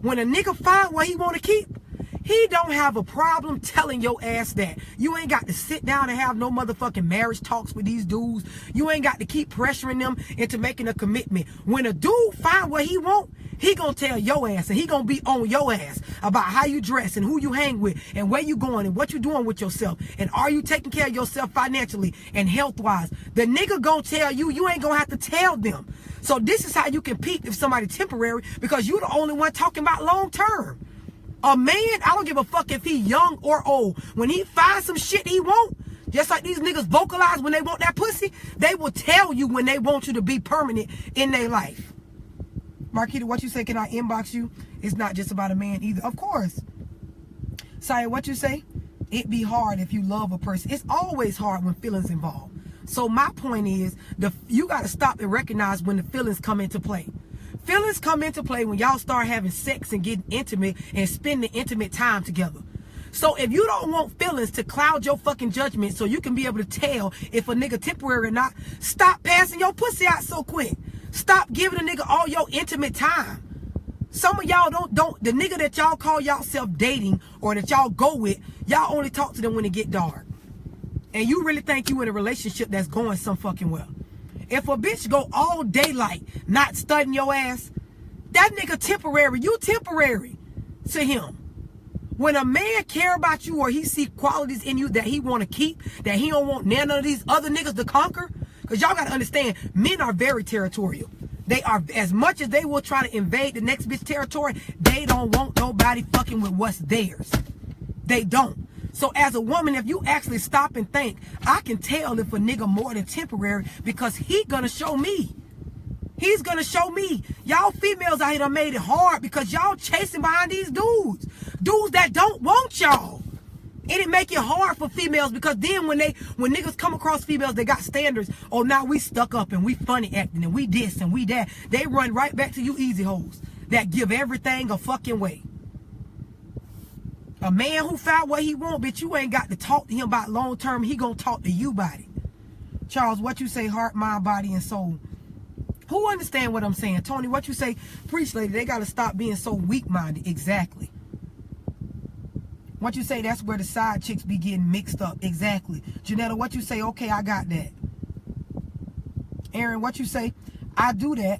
when a nigga find what he want to keep, he don't have a problem telling your ass that. You ain't got to sit down and have no motherfucking marriage talks with these dudes. You ain't got to keep pressuring them into making a commitment. When a dude find what he want, he gonna tell your ass, and he gonna be on your ass about how you dress and who you hang with and where you going and what you doing with yourself, and are you taking care of yourself financially and health wise. The nigga gonna tell you. You ain't gonna have to tell them. So this is how you can peep if somebody temporary, because you the only one talking about long term. A man, I don't give a fuck if he young or old. When he finds some shit he want, just like these niggas vocalize when they want that pussy, they will tell you when they want you to be permanent in their life. Marquita, what you say? Can I inbox you? It's not just about a man either. Of course. Saya, what you say? It be hard if you love a person. It's always hard when feelings involved. So my point is, you got to stop and recognize when the feelings come into play. Feelings come into play when y'all start having sex and getting intimate and spending intimate time together. So if you don't want feelings to cloud your fucking judgment so you can be able to tell if a nigga temporary or not, stop passing your pussy out so quick. Stop giving a nigga all your intimate time. Some of y'all don't the nigga that y'all call y'allself dating or that y'all go with, y'all only talk to them when it get dark. And you really think you in a relationship that's going some fucking well. If a bitch go all daylight not studying your ass, that nigga temporary. You temporary to him. When a man care about you or he see qualities in you that he want to keep, that he don't want none of these other niggas to conquer, because y'all got to understand, men are very territorial. They are, as much as they will try to invade the next bitch territory, they don't want nobody fucking with what's theirs. They don't. So as a woman, if you actually stop and think, I can tell if a nigga more than temporary because he gonna show me. He's gonna show me. Y'all females out here done made it hard because y'all chasing behind these dudes. Dudes that don't want y'all. And it make it hard for females because then when niggas come across females, they got standards. Oh, now we stuck up and we funny acting and we this and we that. They run right back to you easy hoes that give everything a fucking way. A man who found what he want, bitch, you ain't got to talk to him about long term. He gonna talk to you about it. Charles, what you say? Heart, mind, body, and soul. Who understand what I'm saying? Tony, what you say? Preach, lady. They got to stop being so weak-minded. Exactly. What you say? That's where the side chicks be getting mixed up. Exactly. Janetta, what you say? Okay, I got that. Aaron, what you say? I do that,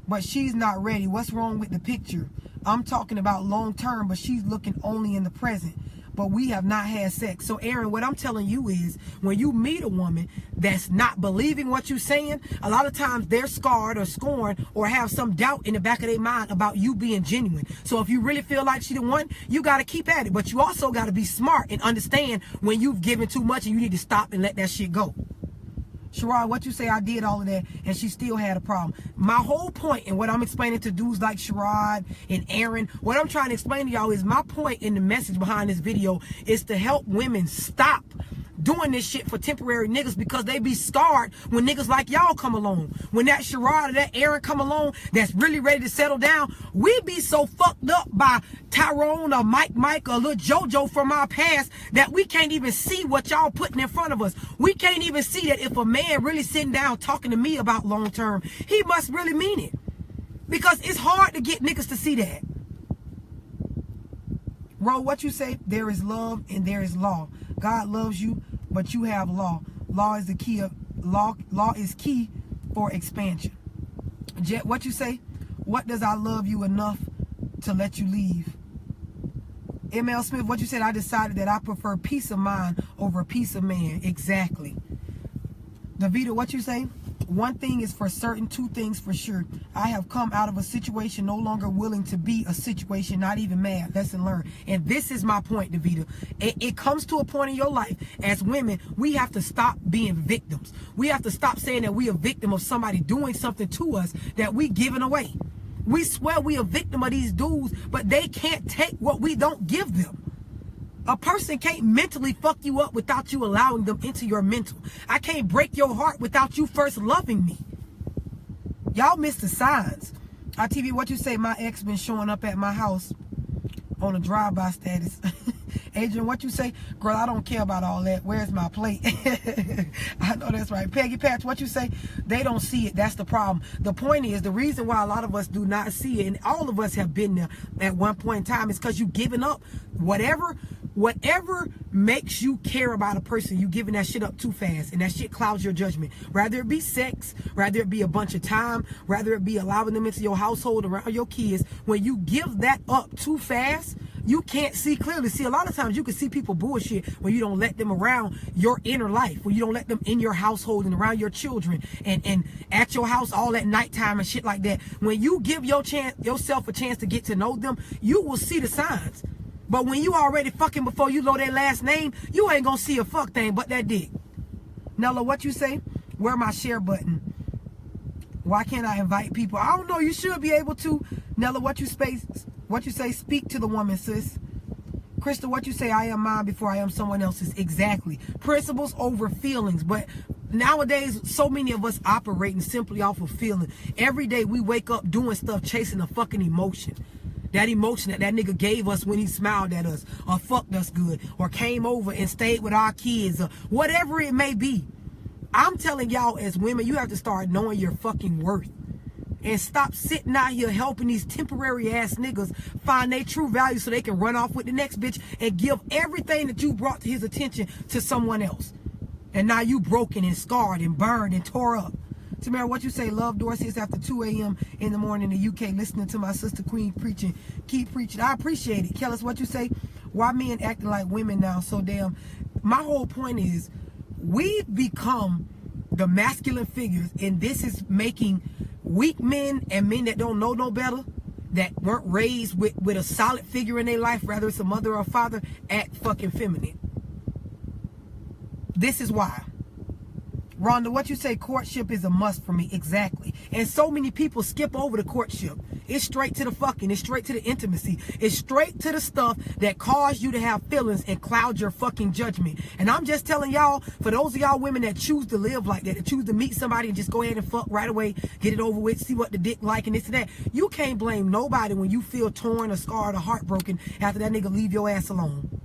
but she's not ready. What's wrong with the picture? I'm talking about long term, but she's looking only in the present. But we have not had sex. So Aaron, what I'm telling you is, when you meet a woman that's not believing what you're saying, a lot of times they're scarred or scorned or have some doubt in the back of their mind about you being genuine. So if you really feel like she the one, you got to keep at it. But you also got to be smart and understand when you've given too much and you need to stop and let that shit go. Sherrod, what you say? I did all of that and she still had a problem. My whole point, and what I'm explaining to dudes like Sherrod and Aaron, what I'm trying to explain to y'all is, my point in the message behind this video is to help women stop doing this shit for temporary niggas, because they be scarred when niggas like y'all come along. When that Sherrod or that Aaron come along that's really ready to settle down, we be so fucked up by Tyrone or Mike or little JoJo from our past that we can't even see what y'all putting in front of us. We can't even see that if a man really sitting down talking to me about long term, he must really mean it. Because it's hard to get niggas to see that. Ro, what you say? There is love and there is law. God loves you, but you have law. Law is the key of law is key for expansion. Jet, what you say? What does I love you enough to let you leave? ML Smith, what you said? I decided that I prefer peace of mind over a piece of man. Exactly. Davida, what you say? One thing is for certain, two things for sure. I have come out of a situation no longer willing to be a situation, not even mad. Lesson learned. And this is my point, Davida. It comes to a point in your life, as women, we have to stop being victims. We have to stop saying that we are a victim of somebody doing something to us that we giving away. We swear we a victim of these dudes, but they can't take what we don't give them. A person can't mentally fuck you up without you allowing them into your mental. I can't break your heart without you first loving me. Y'all miss the signs. ITV, what you say? My ex been showing up at my house on a drive-by status. Adrian, what you say? Girl, I don't care about all that. Where's my plate? I know that's right. Peggy Patch, what you say? They don't see it. That's the problem. The point is, the reason why a lot of us do not see it, and all of us have been there at one point in time, is because you giving up whatever makes you care about a person. You giving that shit up too fast, and that shit clouds your judgment. Rather it be sex, rather it be a bunch of time, rather it be allowing them into your household around your kids. When you give that up too fast, you can't see clearly. See, a lot of times you can see people bullshit when you don't let them around your inner life, when you don't let them in your household and around your children and at your house all at nighttime and shit like that. When you give yourself a chance to get to know them, you will see the signs. But when you already fucking before you know their last name, you ain't gonna see a fuck thing but that dick. Nella, what you say? Where my share button? Why can't I invite people? I don't know. You should be able to. Nella, what you say? Speak to the woman, sis. Crystal, what you say? I am mine before I am someone else's. Exactly. Principles over feelings. But nowadays, so many of us operating simply off of feeling. Every day we wake up doing stuff, chasing a fucking emotion. That emotion that nigga gave us when he smiled at us, or fucked us good, or came over and stayed with our kids, or whatever it may be. I'm telling y'all, as women, you have to start knowing your fucking worth. And stop sitting out here helping these temporary ass niggas find their true value so they can run off with the next bitch and give everything that you brought to his attention to someone else. And now you broken and scarred and burned and tore up. Tamara, what you say? Love Dorsey. It's after 2 a.m. in the morning in the UK, listening to my sister Queen preaching. Keep preaching. I appreciate it. Kellis, what you say? Why men acting like women now so damn? My whole point is, we've become the masculine figures, and this is making weak men and men that don't know no better, that weren't raised with a solid figure in their life, whether it's a mother or a father, act fucking feminine. This is why. Rhonda, what you say? Courtship is a must for me. Exactly. And so many people skip over the courtship. It's straight to the fucking. It's straight to the intimacy. It's straight to the stuff that cause you to have feelings and cloud your fucking judgment. And I'm just telling y'all, for those of y'all women that choose to live like that, that choose to meet somebody and just go ahead and fuck right away, get it over with, see what the dick like and this and that, you can't blame nobody when you feel torn or scarred or heartbroken after that nigga leave your ass alone.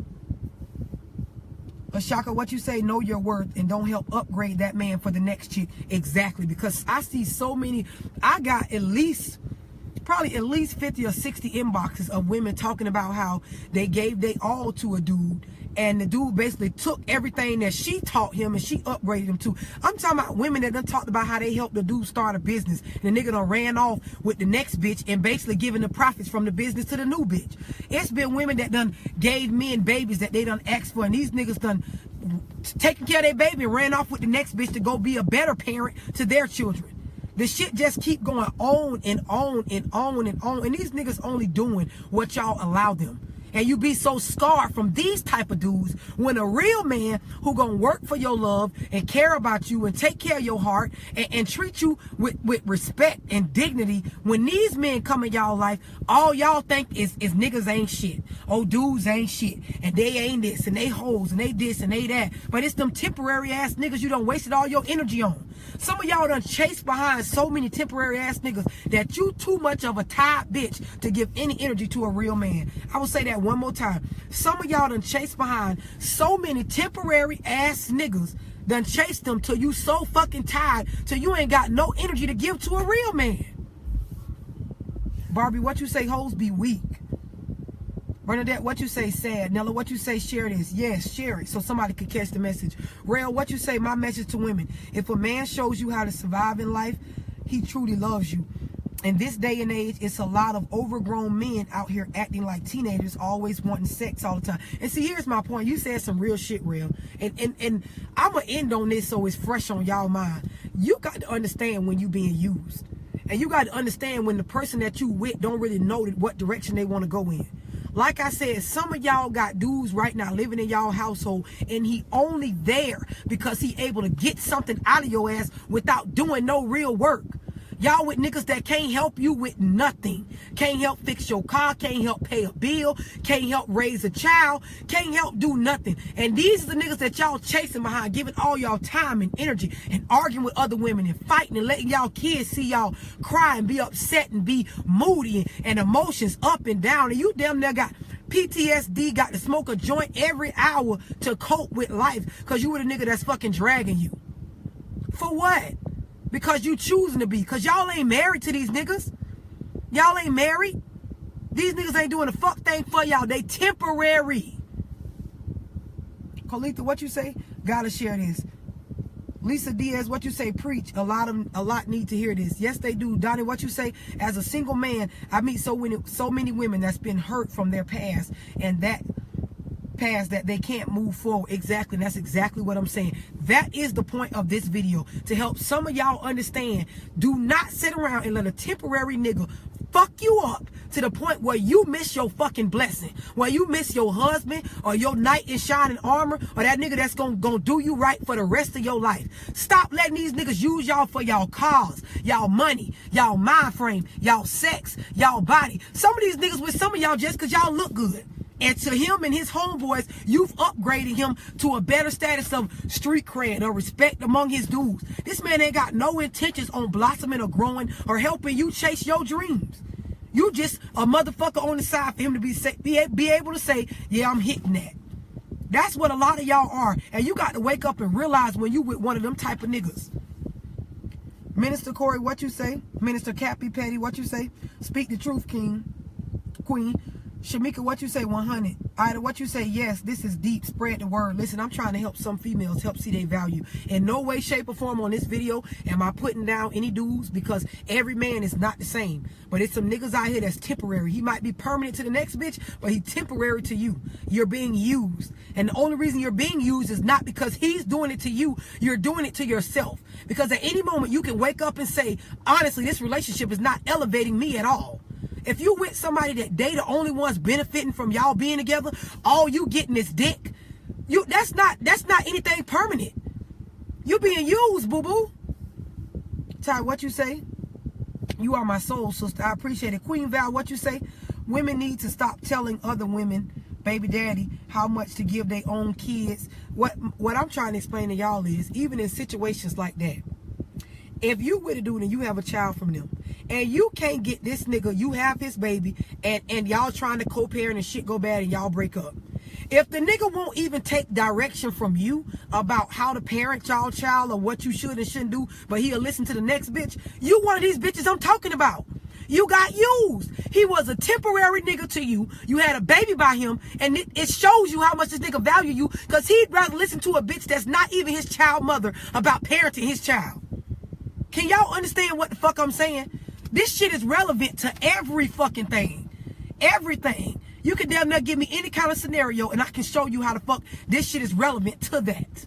Ashaka, what you say, know your worth and don't help upgrade that man for the next chick. Exactly, because I see so many, I got probably at least 50 or 60 inboxes of women talking about how they gave they all to a dude, and the dude basically took everything that she taught him and she upgraded him to. I'm talking about women that done talked about how they helped the dude start a business, and the nigga done ran off with the next bitch and basically giving the profits from the business to the new bitch. It's been women that done gave men babies that they done asked for, and these niggas done taking care of their baby and ran off with the next bitch to go be a better parent to their children. The shit just keep going on and on and on and on, and these niggas only doing what y'all allow them. And you be so scarred from these type of dudes, when a real man who gonna work for your love and care about you and take care of your heart and treat you with respect and dignity, when these men come in y'all life, all y'all think is niggas ain't shit. Oh, dudes ain't shit. And they ain't this, and they hoes, and they this, and they that. But it's them temporary ass niggas you done wasted all your energy on. Some of y'all done chased behind so many temporary ass niggas that you too much of a tired bitch to give any energy to a real man. I will say that one more time. Some of y'all done chased behind so many temporary ass niggas, done chased them till you so fucking tired till you ain't got no energy to give to a real man. Barbie, what you say, hoes be weak. Bernadette, what you say, sad. Nella, what you say, share this. Yes, share it so somebody could catch the message. Rail, what you say, my message to women. If a man shows you how to survive in life, he truly loves you. In this day and age, it's a lot of overgrown men out here acting like teenagers, always wanting sex all the time. And see, here's my point. You said some real shit, Rail. And I'm going to end on this so it's fresh on y'all mind. You got to understand when you being used. And you got to understand when the person that you with don't really know what direction they want to go in. Like I said, some of y'all got dudes right now living in y'all household, and he only there because he able to get something out of your ass without doing no real work. Y'all with niggas that can't help you with nothing. Can't help fix your car, can't help pay a bill, can't help raise a child, can't help do nothing. And these are the niggas that y'all chasing behind, giving all y'all time and energy and arguing with other women and fighting and letting y'all kids see y'all cry and be upset and be moody and emotions up and down. And you damn near got PTSD, got to smoke a joint every hour to cope with life because you with a nigga that's fucking dragging you. For what? Because you choosing to be. Because y'all ain't married to these niggas. Y'all ain't married. These niggas ain't doing a fuck thing for y'all. They temporary. Colita, what you say? Gotta share this. Lisa Diaz, what you say? Preach. A lot need to hear this. Yes, they do. Donnie, what you say? As a single man, I meet so many women that's been hurt from their past, and that past that they can't move forward. Exactly. And that's exactly what I'm saying. That is the point of this video, to help some of y'all understand. Do not sit around and let a temporary nigga fuck you up to the point where you miss your fucking blessing, where you miss your husband or your knight in shining armor, or that nigga that's gonna do you right for the rest of your life. Stop letting these niggas use y'all for y'all cars, y'all money, y'all mind frame, y'all sex, y'all body. Some of these niggas with some of y'all just because y'all look good. And to him and his homeboys, you've upgraded him to a better status of street cred or respect among his dudes. This man ain't got no intentions on blossoming or growing or helping you chase your dreams. You just a motherfucker on the side for him to be able to say, yeah, I'm hitting that. That's what a lot of y'all are. And you got to wake up and realize when you with one of them type of niggas. Minister Corey, what you say? Minister Cappy Petty, what you say? Speak the truth, King, Queen. Shamika, what you say? 100. Ida, what you say? Yes, this is deep. Spread the word. Listen, I'm trying to help some females help see their value. In no way, shape, or form on this video am I putting down any dudes, because every man is not the same. But it's some niggas out here that's temporary. He might be permanent to the next bitch, but he's temporary to you. You're being used. And the only reason you're being used is not because he's doing it to you. You're doing it to yourself. Because at any moment you can wake up and say, honestly, this relationship is not elevating me at all. If you with somebody that they the only ones benefiting from y'all being together, all you getting is dick, that's not anything permanent. You being used, boo-boo. Ty, what you say? You are my soul sister. I appreciate it. Queen Val, what you say? Women need to stop telling other women, baby daddy, how much to give their own kids. What I'm trying to explain to y'all is, even in situations like that, if you with a dude and you have a child from them, and you can't get this nigga, you have his baby, and y'all trying to co-parent and shit go bad and y'all break up. If the nigga won't even take direction from you about how to parent y'all child or what you should and shouldn't do, but he'll listen to the next bitch, you one of these bitches I'm talking about. You got used. He was a temporary nigga to you. You had a baby by him, and it shows you how much this nigga value you, because he'd rather listen to a bitch that's not even his child mother about parenting his child. Can y'all understand what the fuck I'm saying? This shit is relevant to every fucking thing. Everything. You can damn near give me any kind of scenario, and I can show you how the fuck this shit is relevant to that.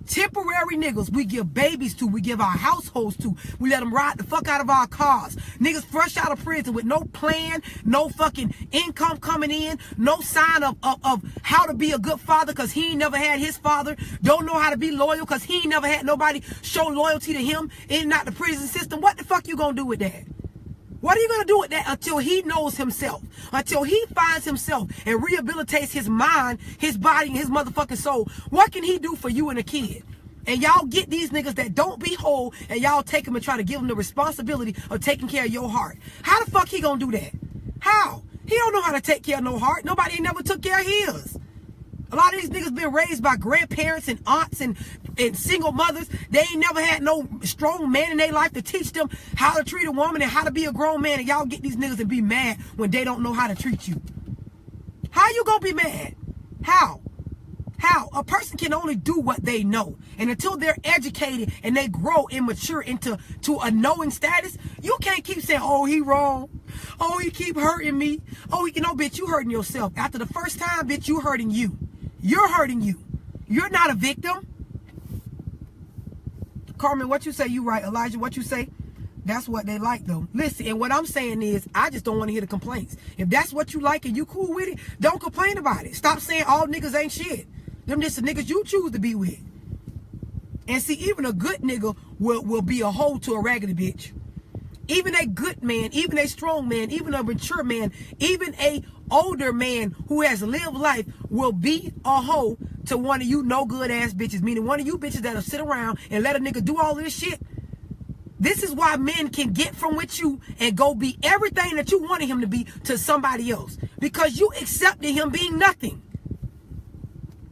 Temporary niggas we give babies to, we give our households to, we let them ride the fuck out of our cars. Niggas fresh out of prison with no plan, no fucking income coming in, no sign of how to be a good father because he ain't never had his father, don't know how to be loyal because he ain't never had nobody show loyalty to him in and out the prison system. What the fuck you gonna do with that? What are you going to do with that until he knows himself? Until he finds himself and rehabilitates his mind, his body, and his motherfucking soul? What can he do for you and a kid? And y'all get these niggas that don't be whole, and y'all take them and try to give them the responsibility of taking care of your heart. How the fuck he going to do that? How? He don't know how to take care of no heart. Nobody ain't never took care of his. A lot of these niggas been raised by grandparents and aunts and single mothers. They ain't never had no strong man in their life to teach them how to treat a woman and how to be a grown man. And y'all get these niggas and be mad when they don't know how to treat you. How you gonna be mad? How? How? A person can only do what they know. And until they're educated and they grow and mature into a knowing status, you can't keep saying, oh, he wrong. Oh, he keep hurting me. Oh, you know, bitch, you hurting yourself. After the first time, bitch, you hurting you. You're hurting you. You're not a victim. Carmen, what you say, you right. Elijah, what you say, that's what they like, though. Listen, and what I'm saying is, I just don't want to hear the complaints. If that's what you like and you cool with it, don't complain about it. Stop saying all niggas ain't shit. Them just the niggas you choose to be with. And see, even a good nigga will be a hoe to a raggedy bitch. Even a good man, even a strong man, even a mature man, even a older man who has lived life will be a hoe to one of you no good ass bitches. Meaning one of you bitches that'll sit around and let a nigga do all of this shit. This is why men can get from with you and go be everything that you wanted him to be to somebody else. Because you accepted him being nothing.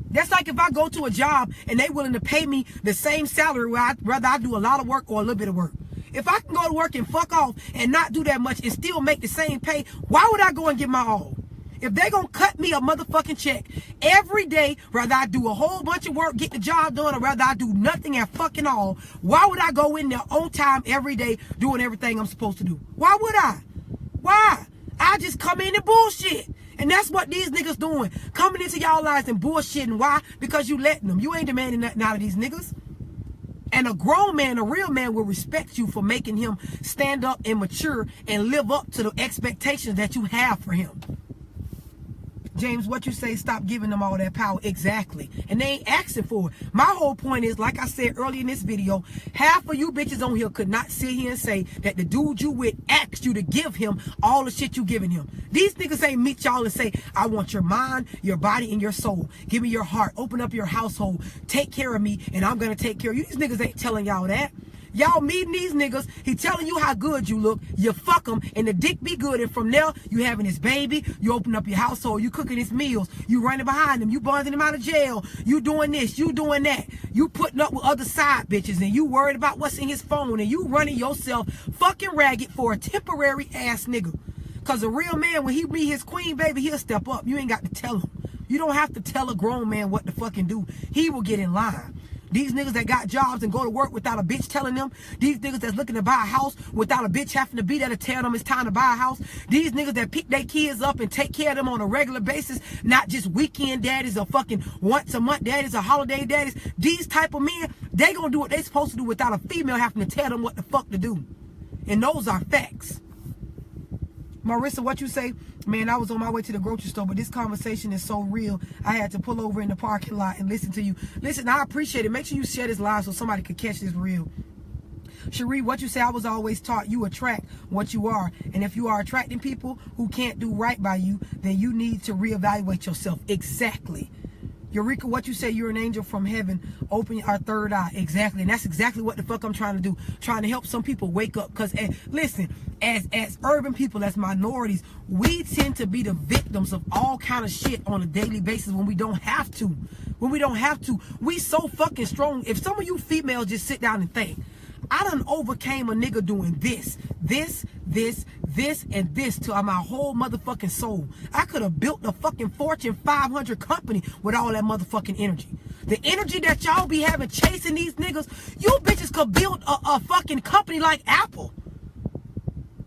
That's like if I go to a job and they willing to pay me the same salary whether I do a lot of work or a little bit of work. If I can go to work and fuck off and not do that much and still make the same pay, why would I go and give my all? If they gonna cut me a motherfucking check every day, whether I do a whole bunch of work, get the job done, or whether I do nothing at fucking all, why would I go in there on time every day doing everything I'm supposed to do? Why would I? Why? I just come in and bullshit. And that's what these niggas doing. Coming into y'all lives and bullshitting. Why? Because you letting them. You ain't demanding nothing out of these niggas. And a grown man, a real man, will respect you for making him stand up and mature and live up to the expectations that you have for him. James, what you say, stop giving them all that power. Exactly. And they ain't asking for it. My whole point is, like I said earlier in this video, half of you bitches on here could not sit here and say that the dude you with asked you to give him all the shit you giving him. These niggas ain't meet y'all and say, I want your mind, your body, and your soul. Give me your heart. Open up your household. Take care of me, and I'm going to take care of you. These niggas ain't telling y'all that. Y'all meeting these niggas, he telling you how good you look, you fuck him, and the dick be good, and from there, you having his baby, you open up your household, you cooking his meals, you running behind him, you bundling him out of jail, you doing this, you doing that, you putting up with other side bitches, and you worried about what's in his phone, and you running yourself fucking ragged for a temporary ass nigga. Cause a real man, when he meet his queen, baby, he'll step up. You ain't got to tell him. You don't have to tell a grown man what to fucking do. He will get in line. These niggas that got jobs and go to work without a bitch telling them. These niggas that's looking to buy a house without a bitch having to be there to tell them it's time to buy a house. These niggas that pick their kids up and take care of them on a regular basis, not just weekend daddies or fucking once a month daddies or holiday daddies. These type of men, they gonna do what they supposed to do without a female having to tell them what the fuck to do. And those are facts. Marissa, what you say? Man, I was on my way to the grocery store, but this conversation is so real. I had to pull over in the parking lot and listen to you. Listen, I appreciate it. Make sure you share this live so somebody could catch this real. Cherie, what you say? I was always taught you attract what you are. And if you are attracting people who can't do right by you, then you need to reevaluate yourself. Exactly. Eureka, what you say, you're an angel from heaven. Open our third eye. Exactly. And that's exactly what the fuck I'm trying to do. Trying to help some people wake up. Because, listen, as urban people, as minorities, we tend to be the victims of all kind of shit on a daily basis when we don't have to. When we don't have to. We so fucking strong. If some of you females just sit down and think, I done overcame a nigga doing this, and this to my whole motherfucking soul. I could have built a fucking Fortune 500 company with all that motherfucking energy. The energy that y'all be having chasing these niggas, you bitches could build a fucking company like Apple.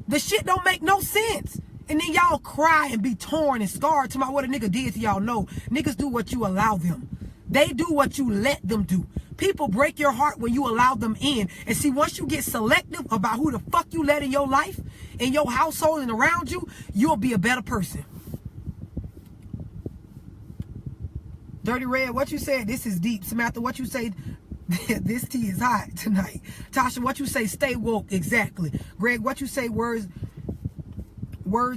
The shit don't make no sense. And then y'all cry and be torn and scarred to what a nigga did to y'all. No, niggas do what you allow them. They do what you let them do. People break your heart when you allow them in. And see, once you get selective about who the fuck you let in your life, in your household and around you, you'll be a better person. Dirty Red, what you said, this is deep. Samantha, what you say, this tea is hot tonight. Tasha, what you say, stay woke. Exactly. Greg, what you say, words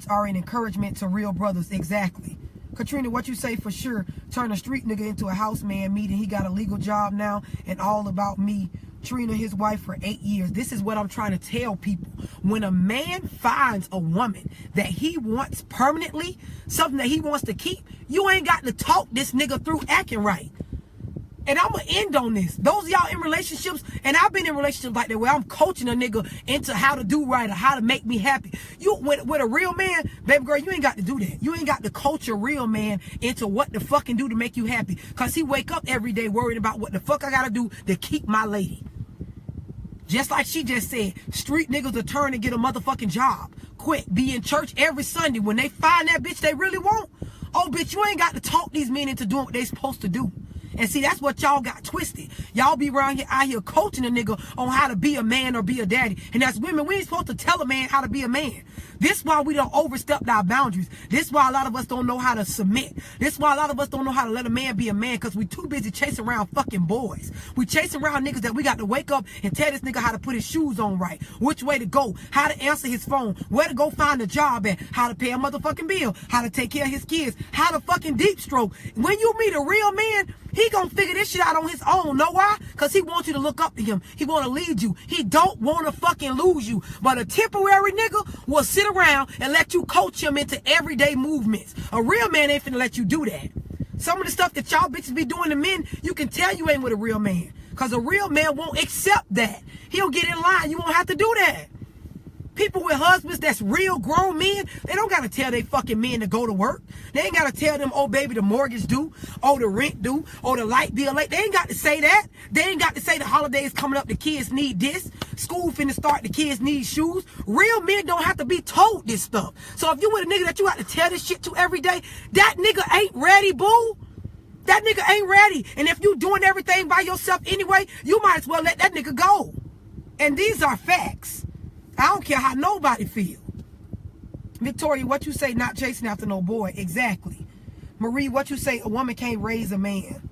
are an encouragement to real brothers. Exactly. Katrina, what you say, for sure, turn a street nigga into a house man meeting. He got a legal job now and all about me. Trina, his wife, for 8 years. This is what I'm trying to tell people. When a man finds a woman that he wants permanently, something that he wants to keep, you ain't got to talk this nigga through acting right. And I'm going to end on this. Those of y'all in relationships, and I've been in relationships like that where I'm coaching a nigga into how to do right or how to make me happy. You, with a real man, baby girl, you ain't got to do that. You ain't got to coach a real man into what the fucking do to make you happy. Because he wake up every day worried about what the fuck I got to do to keep my lady. Just like she just said, street niggas will turn and get a motherfucking job. Quick, be in church every Sunday. When they find that bitch they really want, oh, bitch, you ain't got to talk these men into doing what they supposed to do. And see, that's what y'all got twisted. Y'all be around here out here coaching a nigga on how to be a man or be a daddy. And as women, we ain't supposed to tell a man how to be a man. This is why we don't overstep our boundaries. This is why a lot of us don't know how to submit. This is why a lot of us don't know how to let a man be a man, because we too busy chasing around fucking boys. We chasing around niggas that we got to wake up and tell this nigga how to put his shoes on right, which way to go, how to answer his phone, where to go find a job at, how to pay a motherfucking bill, how to take care of his kids, how to fucking deep stroke. When you meet a real man, he gonna figure this shit out on his own. Know why? Because he wants you to look up to him. He want to lead you. He don't want to fucking lose you. But a temporary nigga will sit around and let you coach him into everyday movements. A real man ain't finna let you do that. Some of the stuff that y'all bitches be doing to men, you can tell you ain't with a real man. Because a real man won't accept that. He'll get in line. You won't have to do that. People with husbands that's real grown men, they don't got to tell they fucking men to go to work. They ain't got to tell them, oh, baby, the mortgage due, oh, the rent due, oh, the light bill late. They ain't got to say that. They ain't got to say the holidays coming up, the kids need this. School finna start, the kids need shoes. Real men don't have to be told this stuff. So if you with a nigga that you got to tell this shit to every day, that nigga ain't ready, boo. That nigga ain't ready. And if you doing everything by yourself anyway, you might as well let that nigga go. And these are facts. I don't care how nobody feel. Victoria, what you say, not chasing after no boy. Exactly. Marie, what you say, a woman can't raise a man.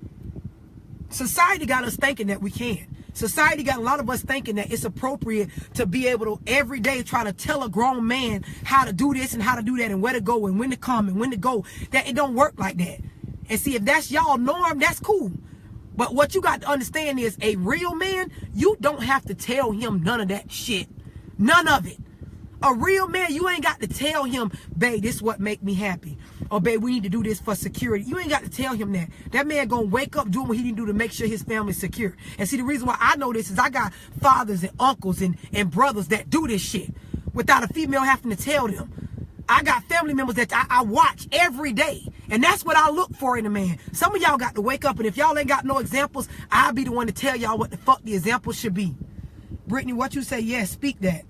Society got us thinking that we can. Society got a lot of us thinking that it's appropriate to be able to every day try to tell a grown man how to do this and how to do that and where to go and when to come and when to go. That it don't work like that. And see, if that's y'all norm, that's cool. But what you got to understand is a real man, you don't have to tell him none of that shit. None of it. A real man, you ain't got to tell him, babe, this is what make me happy. Or, babe, we need to do this for security. You ain't got to tell him that. That man gonna wake up doing what he need to do to make sure his family's secure. And see, the reason why I know this is I got fathers and uncles and brothers that do this shit without a female having to tell them. I got family members that I watch every day. And that's what I look for in a man. Some of y'all got to wake up, and if y'all ain't got no examples, I'll be the one to tell y'all what the fuck the examples should be. Brittany, what you say? Yes, speak that.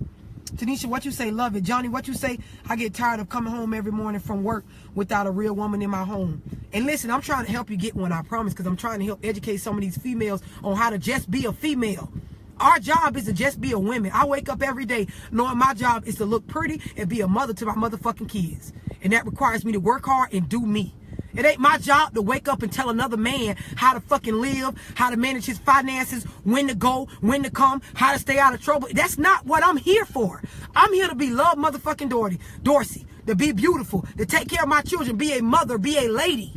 Tanisha, what you say? Love it. Johnny, what you say? I get tired of coming home every morning from work without a real woman in my home. And listen, I'm trying to help you get one, I promise, because I'm trying to help educate some of these females on how to just be a female. Our job is to just be a woman. I wake up every day knowing my job is to look pretty and be a mother to my motherfucking kids. And that requires me to work hard and do me. It ain't my job to wake up and tell another man how to fucking live, how to manage his finances, when to go, when to come, how to stay out of trouble. That's not what I'm here for. I'm here to be love motherfucking Dorsey, to be beautiful, to take care of my children, be a mother, be a lady.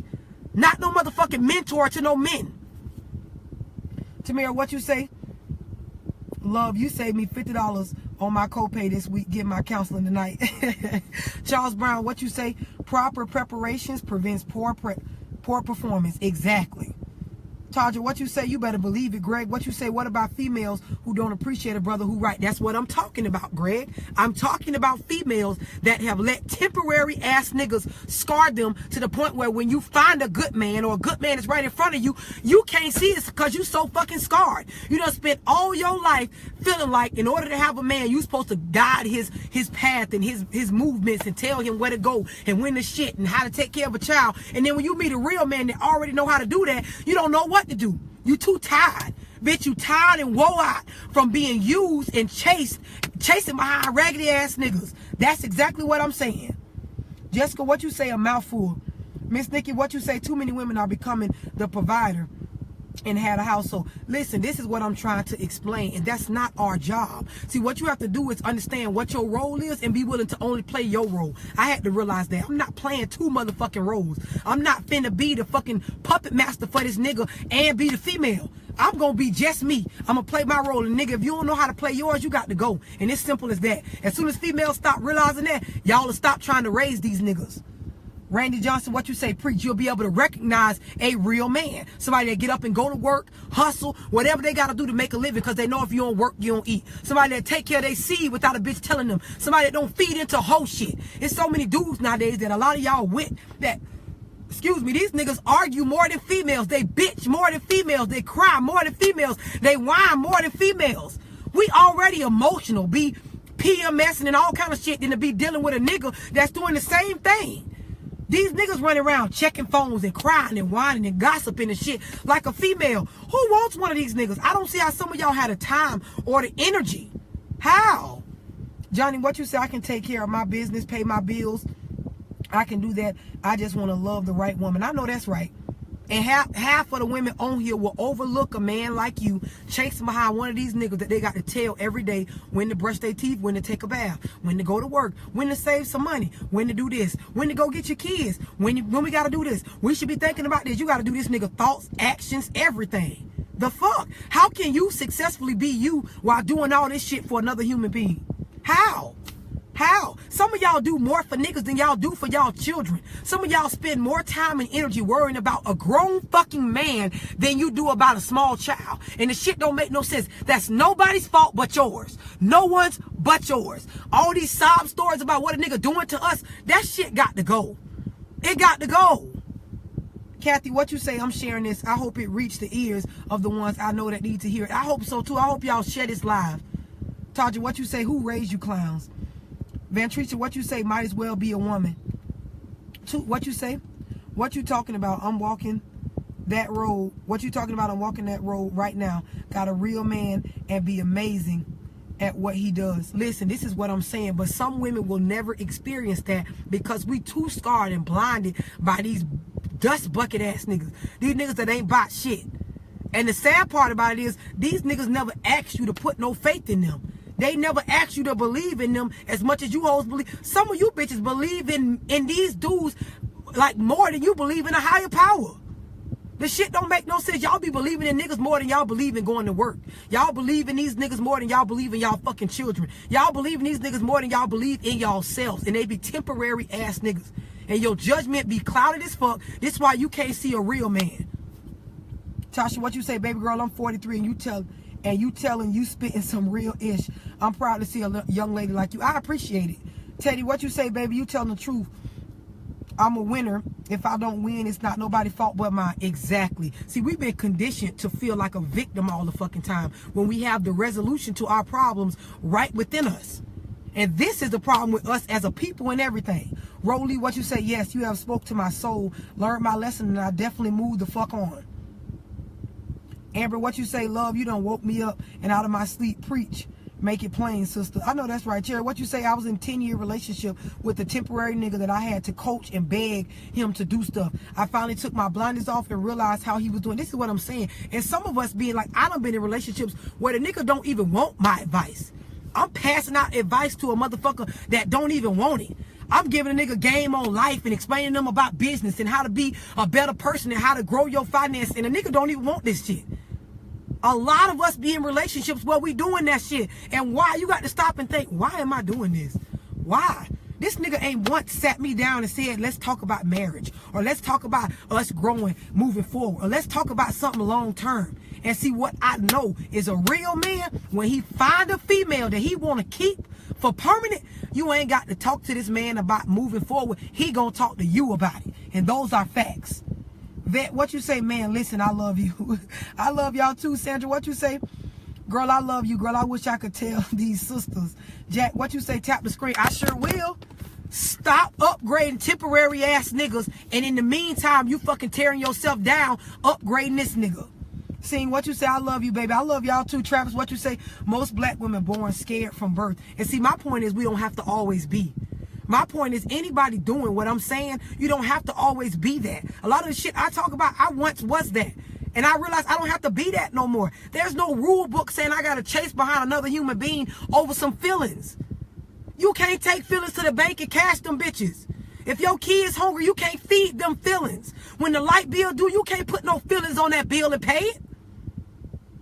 Not no motherfucking mentor to no men. Tamira, what you say? Love, you saved me $50 on my copay this week, getting my counseling tonight. Charles Brown, what you say? Proper preparations prevents poor performance. Exactly. Taja, what you say? You better believe it. Greg, what you say? What about females who don't appreciate a brother who right? That's what I'm talking about, Greg. I'm talking about females that have let temporary ass niggas scar them to the point where when you find a good man or a good man is right in front of you, you can't see it because you so fucking scarred. You done spent all your life feeling like in order to have a man, you supposed to guide his path and his movements and tell him where to go and when to shit and how to take care of a child. And then when you meet a real man that already know how to do that, you don't know what to do. You too tired. Bitch, you tired and woe out from being used and chasing behind raggedy ass niggas. That's exactly what I'm saying. Jessica, what you say? A mouthful. Miss Nikki, what you say? Too many women are becoming the provider and had a household. Listen, this is what I'm trying to explain, and that's not our job. See, what you have to do is understand what your role is and be willing to only play your role. I had to realize that. I'm not playing two motherfucking roles. I'm not finna be the fucking puppet master for this nigga and be the female. I'm gonna be just me. I'm gonna play my role, and nigga, if you don't know how to play yours, you got to go. And it's simple as that. As soon as females stop realizing that, y'all will stop trying to raise these niggas. Randy Johnson, what you say? Preach. You'll be able to recognize a real man. Somebody that get up and go to work, hustle, whatever they got to do to make a living because they know if you don't work, you don't eat. Somebody that take care of their seed without a bitch telling them. Somebody that don't feed into whole shit. There's so many dudes nowadays that a lot of y'all with that, excuse me, these niggas argue more than females. They bitch more than females. They cry more than females. They whine more than females. We already emotional. Be PMSing and all kind of shit than to be dealing with a nigga that's doing the same thing. These niggas running around checking phones and crying and whining and gossiping and shit like a female. Who wants one of these niggas? I don't see how some of y'all had the time or the energy. How? Johnny, what you say? I can take care of my business, pay my bills. I can do that. I just want to love the right woman. I know that's right. And half of the women on here will overlook a man like you chasing behind one of these niggas that they got to tell every day when to brush their teeth, when to take a bath, when to go to work, when to save some money, when to do this, when to go get your kids, when we got to do this. We should be thinking about this. You got to do this, nigga. Thoughts, actions, everything. The fuck? How can you successfully be you while doing all this shit for another human being? How? How? Some of y'all do more for niggas than y'all do for y'all children. Some of y'all spend more time and energy worrying about a grown fucking man than you do about a small child. And the shit don't make no sense. That's nobody's fault but yours. No one's but yours. All these sob stories about what a nigga doing to us, that shit got to go. It got to go. Kathy, what you say? I'm sharing this. I hope it reached the ears of the ones I know that need to hear it. I hope so too. I hope y'all share this live. Taja, what you say? Who raised you clowns? Van Tricia, what you say? Might as well be a woman. What you say? What you talking about? I'm walking that road. What you talking about? I'm walking that road right now. Got a real man and be amazing at what he does. Listen, this is what I'm saying. But some women will never experience that because we too scarred and blinded by these dust bucket ass niggas. These niggas that ain't bought shit. And the sad part about it is these niggas never asked you to put no faith in them. They never asked you to believe in them as much as you hoes believe. Some of you bitches believe in these dudes like more than you believe in a higher power. The shit don't make no sense. Y'all be believing in niggas more than y'all believe in going to work. Y'all believe in these niggas more than y'all believe in y'all fucking children. Y'all believe in these niggas more than y'all believe in y'all selves. And they be temporary ass niggas. And your judgment be clouded as fuck. This is why you can't see a real man. Tasha, what you say? Baby girl, I'm 43 and you telling you spitting some real ish. I'm proud to see a young lady like you. I appreciate it. Teddy, what you say, baby? You telling the truth. I'm a winner. If I don't win, it's not nobody's fault but mine. Exactly. See, we've been conditioned to feel like a victim all the fucking time when we have the resolution to our problems right within us. And this is the problem with us as a people and everything. Rolly, what you say? Yes, you have spoke to my soul, learned my lesson, and I definitely moved the fuck on. Amber, what you say? Love, you done woke me up and out of my sleep. Preach. Make it plain, sister. I know that's right. Cherry, what you say? I was in a 10-year relationship with a temporary nigga that I had to coach and beg him to do stuff. I finally took my blinders off and realized how he was doing. This is what I'm saying. And some of us being like, I done been in relationships where the nigga don't even want my advice. I'm passing out advice to a motherfucker that don't even want it. I'm giving a nigga game on life and explaining them about business and how to be a better person and how to grow your finance. And a nigga don't even want this shit. A lot of us be in relationships where we doing that shit. And why? You got to stop and think, why am I doing this? Why? This nigga ain't once sat me down and said, let's talk about marriage. Or let's talk about us growing, moving forward. Or let's talk about something long term. And see, what I know is a real man, when he find a female that he want to keep for permanent, you ain't got to talk to this man about moving forward. He gonna talk to you about it. And those are facts. Vet, what you say, man? Listen, I love you. I love y'all too, Sandra. What you say? Girl, I love you. Girl, I wish I could tell these sisters. Jack, what you say? Tap the screen. I sure will. Stop upgrading temporary ass niggas. And in the meantime, you fucking tearing yourself down upgrading this nigga. Seeing what you say, I love you, baby. I love y'all too. Travis, what you say? Most black women born scared from birth. And see, my point is we don't have to always be. My point is anybody doing what I'm saying, you don't have to always be that. A lot of the shit I talk about, I once was that. And I realized I don't have to be that no more. There's no rule book saying I got to chase behind another human being over some feelings. You can't take feelings to the bank and cash them bitches. If your kid's hungry, you can't feed them feelings. When the light bill due, you can't put no feelings on that bill and pay it.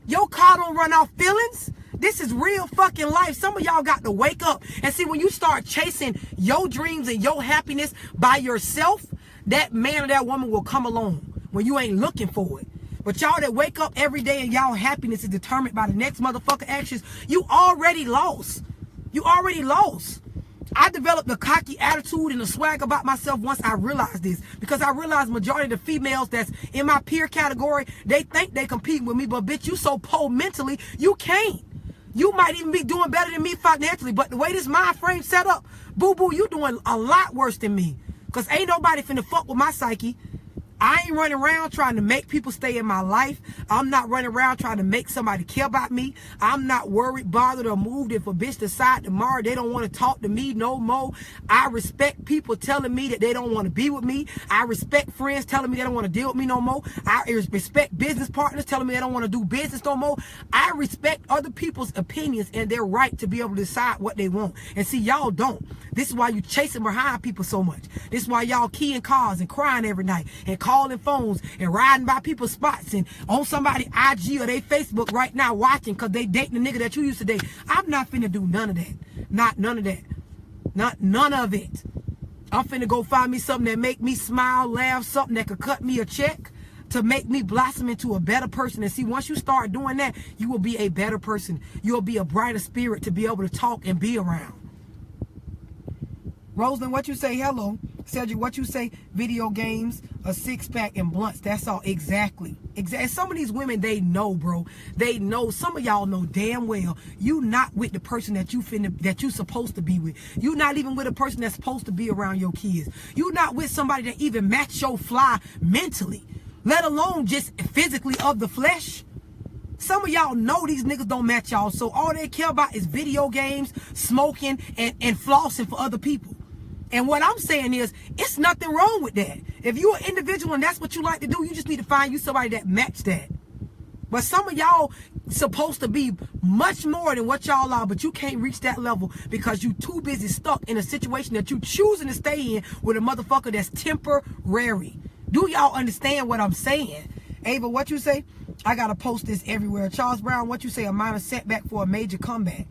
Your car don't run off feelings. This is real fucking life. Some of y'all got to wake up and see, when you start chasing your dreams and your happiness by yourself, that man or that woman will come along when you ain't looking for it. But y'all that wake up every day and y'all happiness is determined by the next motherfucker actions, you already lost. You already lost. I developed a cocky attitude and a swag about myself once I realized this. Because I realized majority of the females that's in my peer category, they think they compete with me. But bitch, you so poor mentally, you can't. You might even be doing better than me financially. But the way this mind frame set up, boo-boo, you doing a lot worse than me. Because ain't nobody finna fuck with my psyche. I ain't running around trying to make people stay in my life. I'm not running around trying to make somebody care about me. I'm not worried, bothered, or moved if a bitch decide tomorrow they don't want to talk to me no more. I respect people telling me that they don't want to be with me. I respect friends telling me they don't want to deal with me no more. I respect business partners telling me they don't want to do business no more. I respect other people's opinions and their right to be able to decide what they want. And see, y'all don't. This is why you chasing behind people so much. This is why y'all keying cars and crying every night and calling phones and riding by people's spots and on somebody IG or they Facebook right now watching because they dating the nigga that you used to date. I'm not finna do none of that. Not none of that. Not none of it. I'm finna go find me something that make me smile, laugh, something that could cut me a check to make me blossom into a better person. And see, once you start doing that, you will be a better person. You'll be a brighter spirit to be able to talk and be around. Rosalind, what you say? Hello. Cedric, what you say? Video games, a six-pack, and blunts. That's all. Exactly. Exactly. Some of these women, they know, bro. They know. Some of y'all know damn well you not with the person that you supposed to be with. You not even with a person that's supposed to be around your kids. You not with somebody that even match your fly mentally, let alone just physically of the flesh. Some of y'all know these niggas don't match y'all, so all they care about is video games, smoking, and flossing for other people. And what I'm saying is, it's nothing wrong with that. If you're an individual and that's what you like to do, you just need to find you somebody that match that. But some of y'all supposed to be much more than what y'all are, but you can't reach that level because you too busy stuck in a situation that you choosing to stay in with a motherfucker that's temporary. Do y'all understand what I'm saying? Ava, what you say? I gotta post this everywhere. Charles Brown, what you say? A minor setback for a major comeback.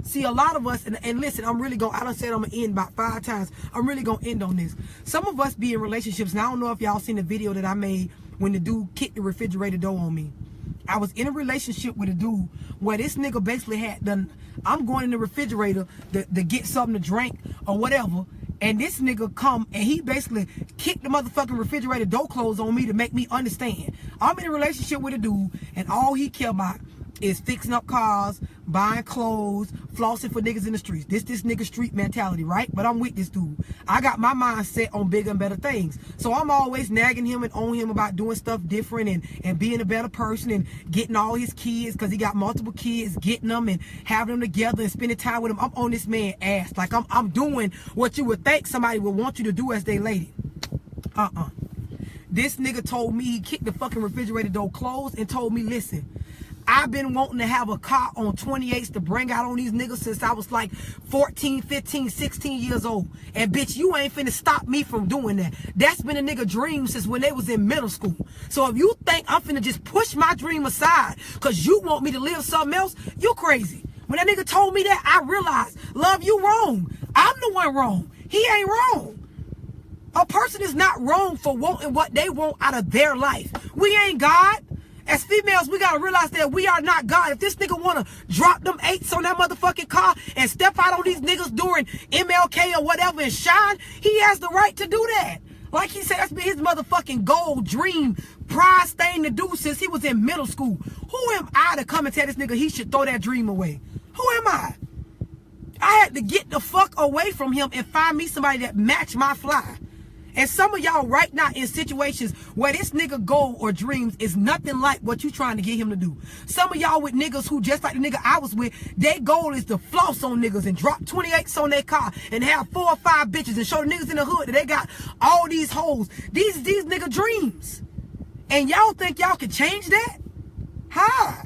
See, a lot of us, and listen, I done said I'm going to end about 5 times. I'm really going to end on this. Some of us be in relationships, and I don't know if y'all seen the video that I made when the dude kicked the refrigerator door on me. I was in a relationship with a dude where this nigga basically had done, I'm going in the refrigerator to get something to drink or whatever, and this nigga come and he basically kicked the motherfucking refrigerator door closed on me to make me understand. I'm in a relationship with a dude, and all he care about is fixing up cars, buying clothes, flossing for niggas in the streets. This nigga street mentality, right? But I'm with this dude. I got my mind set on bigger and better things. So I'm always nagging him and on him about doing stuff different and being a better person and getting all his kids, because he got multiple kids, getting them and having them together and spending time with them. I'm on this man ass. Like I'm doing what you would think somebody would want you to do as they lady. This nigga told me, he kicked the fucking refrigerator door closed and told me, listen, I've been wanting to have a car on 28s to bring out on these niggas since I was like 14, 15, 16 years old. And bitch, you ain't finna stop me from doing that. That's been a nigga dream since when they was in middle school. So if you think I'm finna just push my dream aside because you want me to live something else, you crazy. When that nigga told me that, I realized, love, you wrong. I'm the one wrong. He ain't wrong. A person is not wrong for wanting what they want out of their life. We ain't God. As females, we gotta realize that we are not God. If this nigga wanna drop them 8s on that motherfucking car and step out on these niggas during MLK or whatever and shine, he has the right to do that. Like he said, that's been his motherfucking goal, dream, prize thing to do since he was in middle school. Who am I to come and tell this nigga he should throw that dream away? Who am I? I had to get the fuck away from him and find me somebody that matched my fly. And some of y'all right now in situations where this nigga goal or dreams is nothing like what you trying to get him to do. Some of y'all with niggas who, just like the nigga I was with, their goal is to floss on niggas and drop 28s on their car and have 4 or 5 bitches and show the niggas in the hood that they got all these hoes. These nigga dreams. And y'all think y'all can change that? How?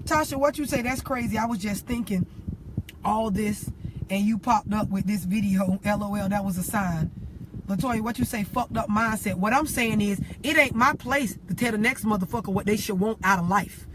Tasha, what you say? That's crazy. I was just thinking all this and you popped up with this video. LOL, that was a sign. Latoya, what you say? Fucked up mindset. What I'm saying is, it ain't my place to tell the next motherfucker what they should want out of life.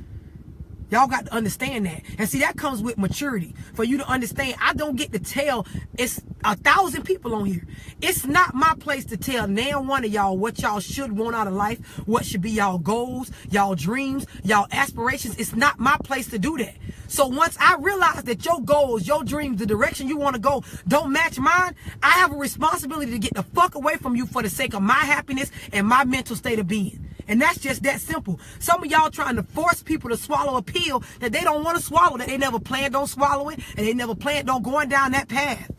Y'all got to understand that. And see, that comes with maturity. For you to understand, I don't get to tell, it's 1,000 people on here. It's not my place to tell now one of y'all what y'all should want out of life, what should be y'all goals, y'all dreams, y'all aspirations. It's not my place to do that. So once I realize that your goals, your dreams, the direction you want to go don't match mine, I have a responsibility to get the fuck away from you for the sake of my happiness and my mental state of being. And that's just that simple. Some of y'all trying to force people to swallow a pill that they don't want to swallow, that they never planned on swallowing, and they never planned on going down that path.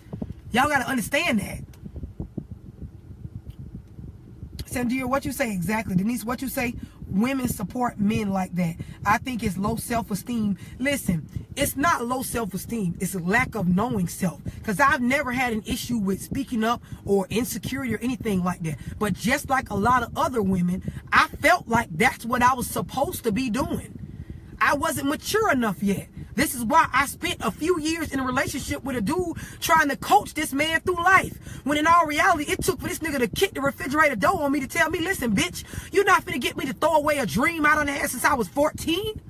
Y'all got to understand that. Sandia, what you say exactly? Denise, what you say? Women support men like that. I think it's low self-esteem. Listen, it's not low self-esteem. It's a lack of knowing self. Because I've never had an issue with speaking up or insecurity or anything like that. But just like a lot of other women, I felt like that's what I was supposed to be doing. I wasn't mature enough yet. This is why I spent a few years in a relationship with a dude trying to coach this man through life. When in all reality, it took for this nigga to kick the refrigerator door on me to tell me, listen, bitch, you're not finna get me to throw away a dream I done had since I was 14?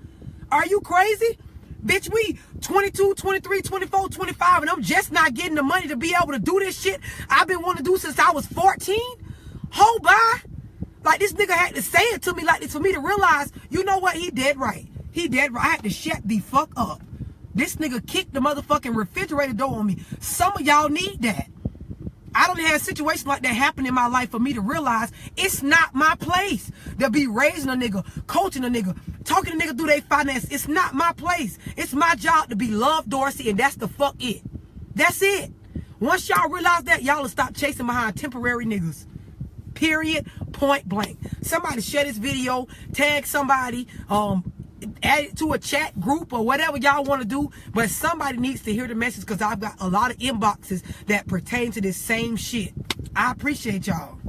Are you crazy? Bitch, we 22, 23, 24, 25, and I'm just not getting the money to be able to do this shit I've been wanting to do since I was 14? Hold by. Like, this nigga had to say it to me like this for me to realize, you know what, he dead right. He dead right. I had to shut the fuck up. This nigga kicked the motherfucking refrigerator door on me. Some of y'all need that. I don't have situations like that happen in my life for me to realize it's not my place to be raising a nigga, coaching a nigga, talking to nigga through their finance. It's not my place. It's my job to be Love Dorsey, and that's the fuck it. That's it. Once y'all realize that, y'all will stop chasing behind temporary niggas. Period. Point blank. Somebody share this video, tag somebody, add it to a chat group or whatever y'all want to do, but somebody needs to hear the message because I've got a lot of inboxes that pertain to this same shit. I appreciate y'all.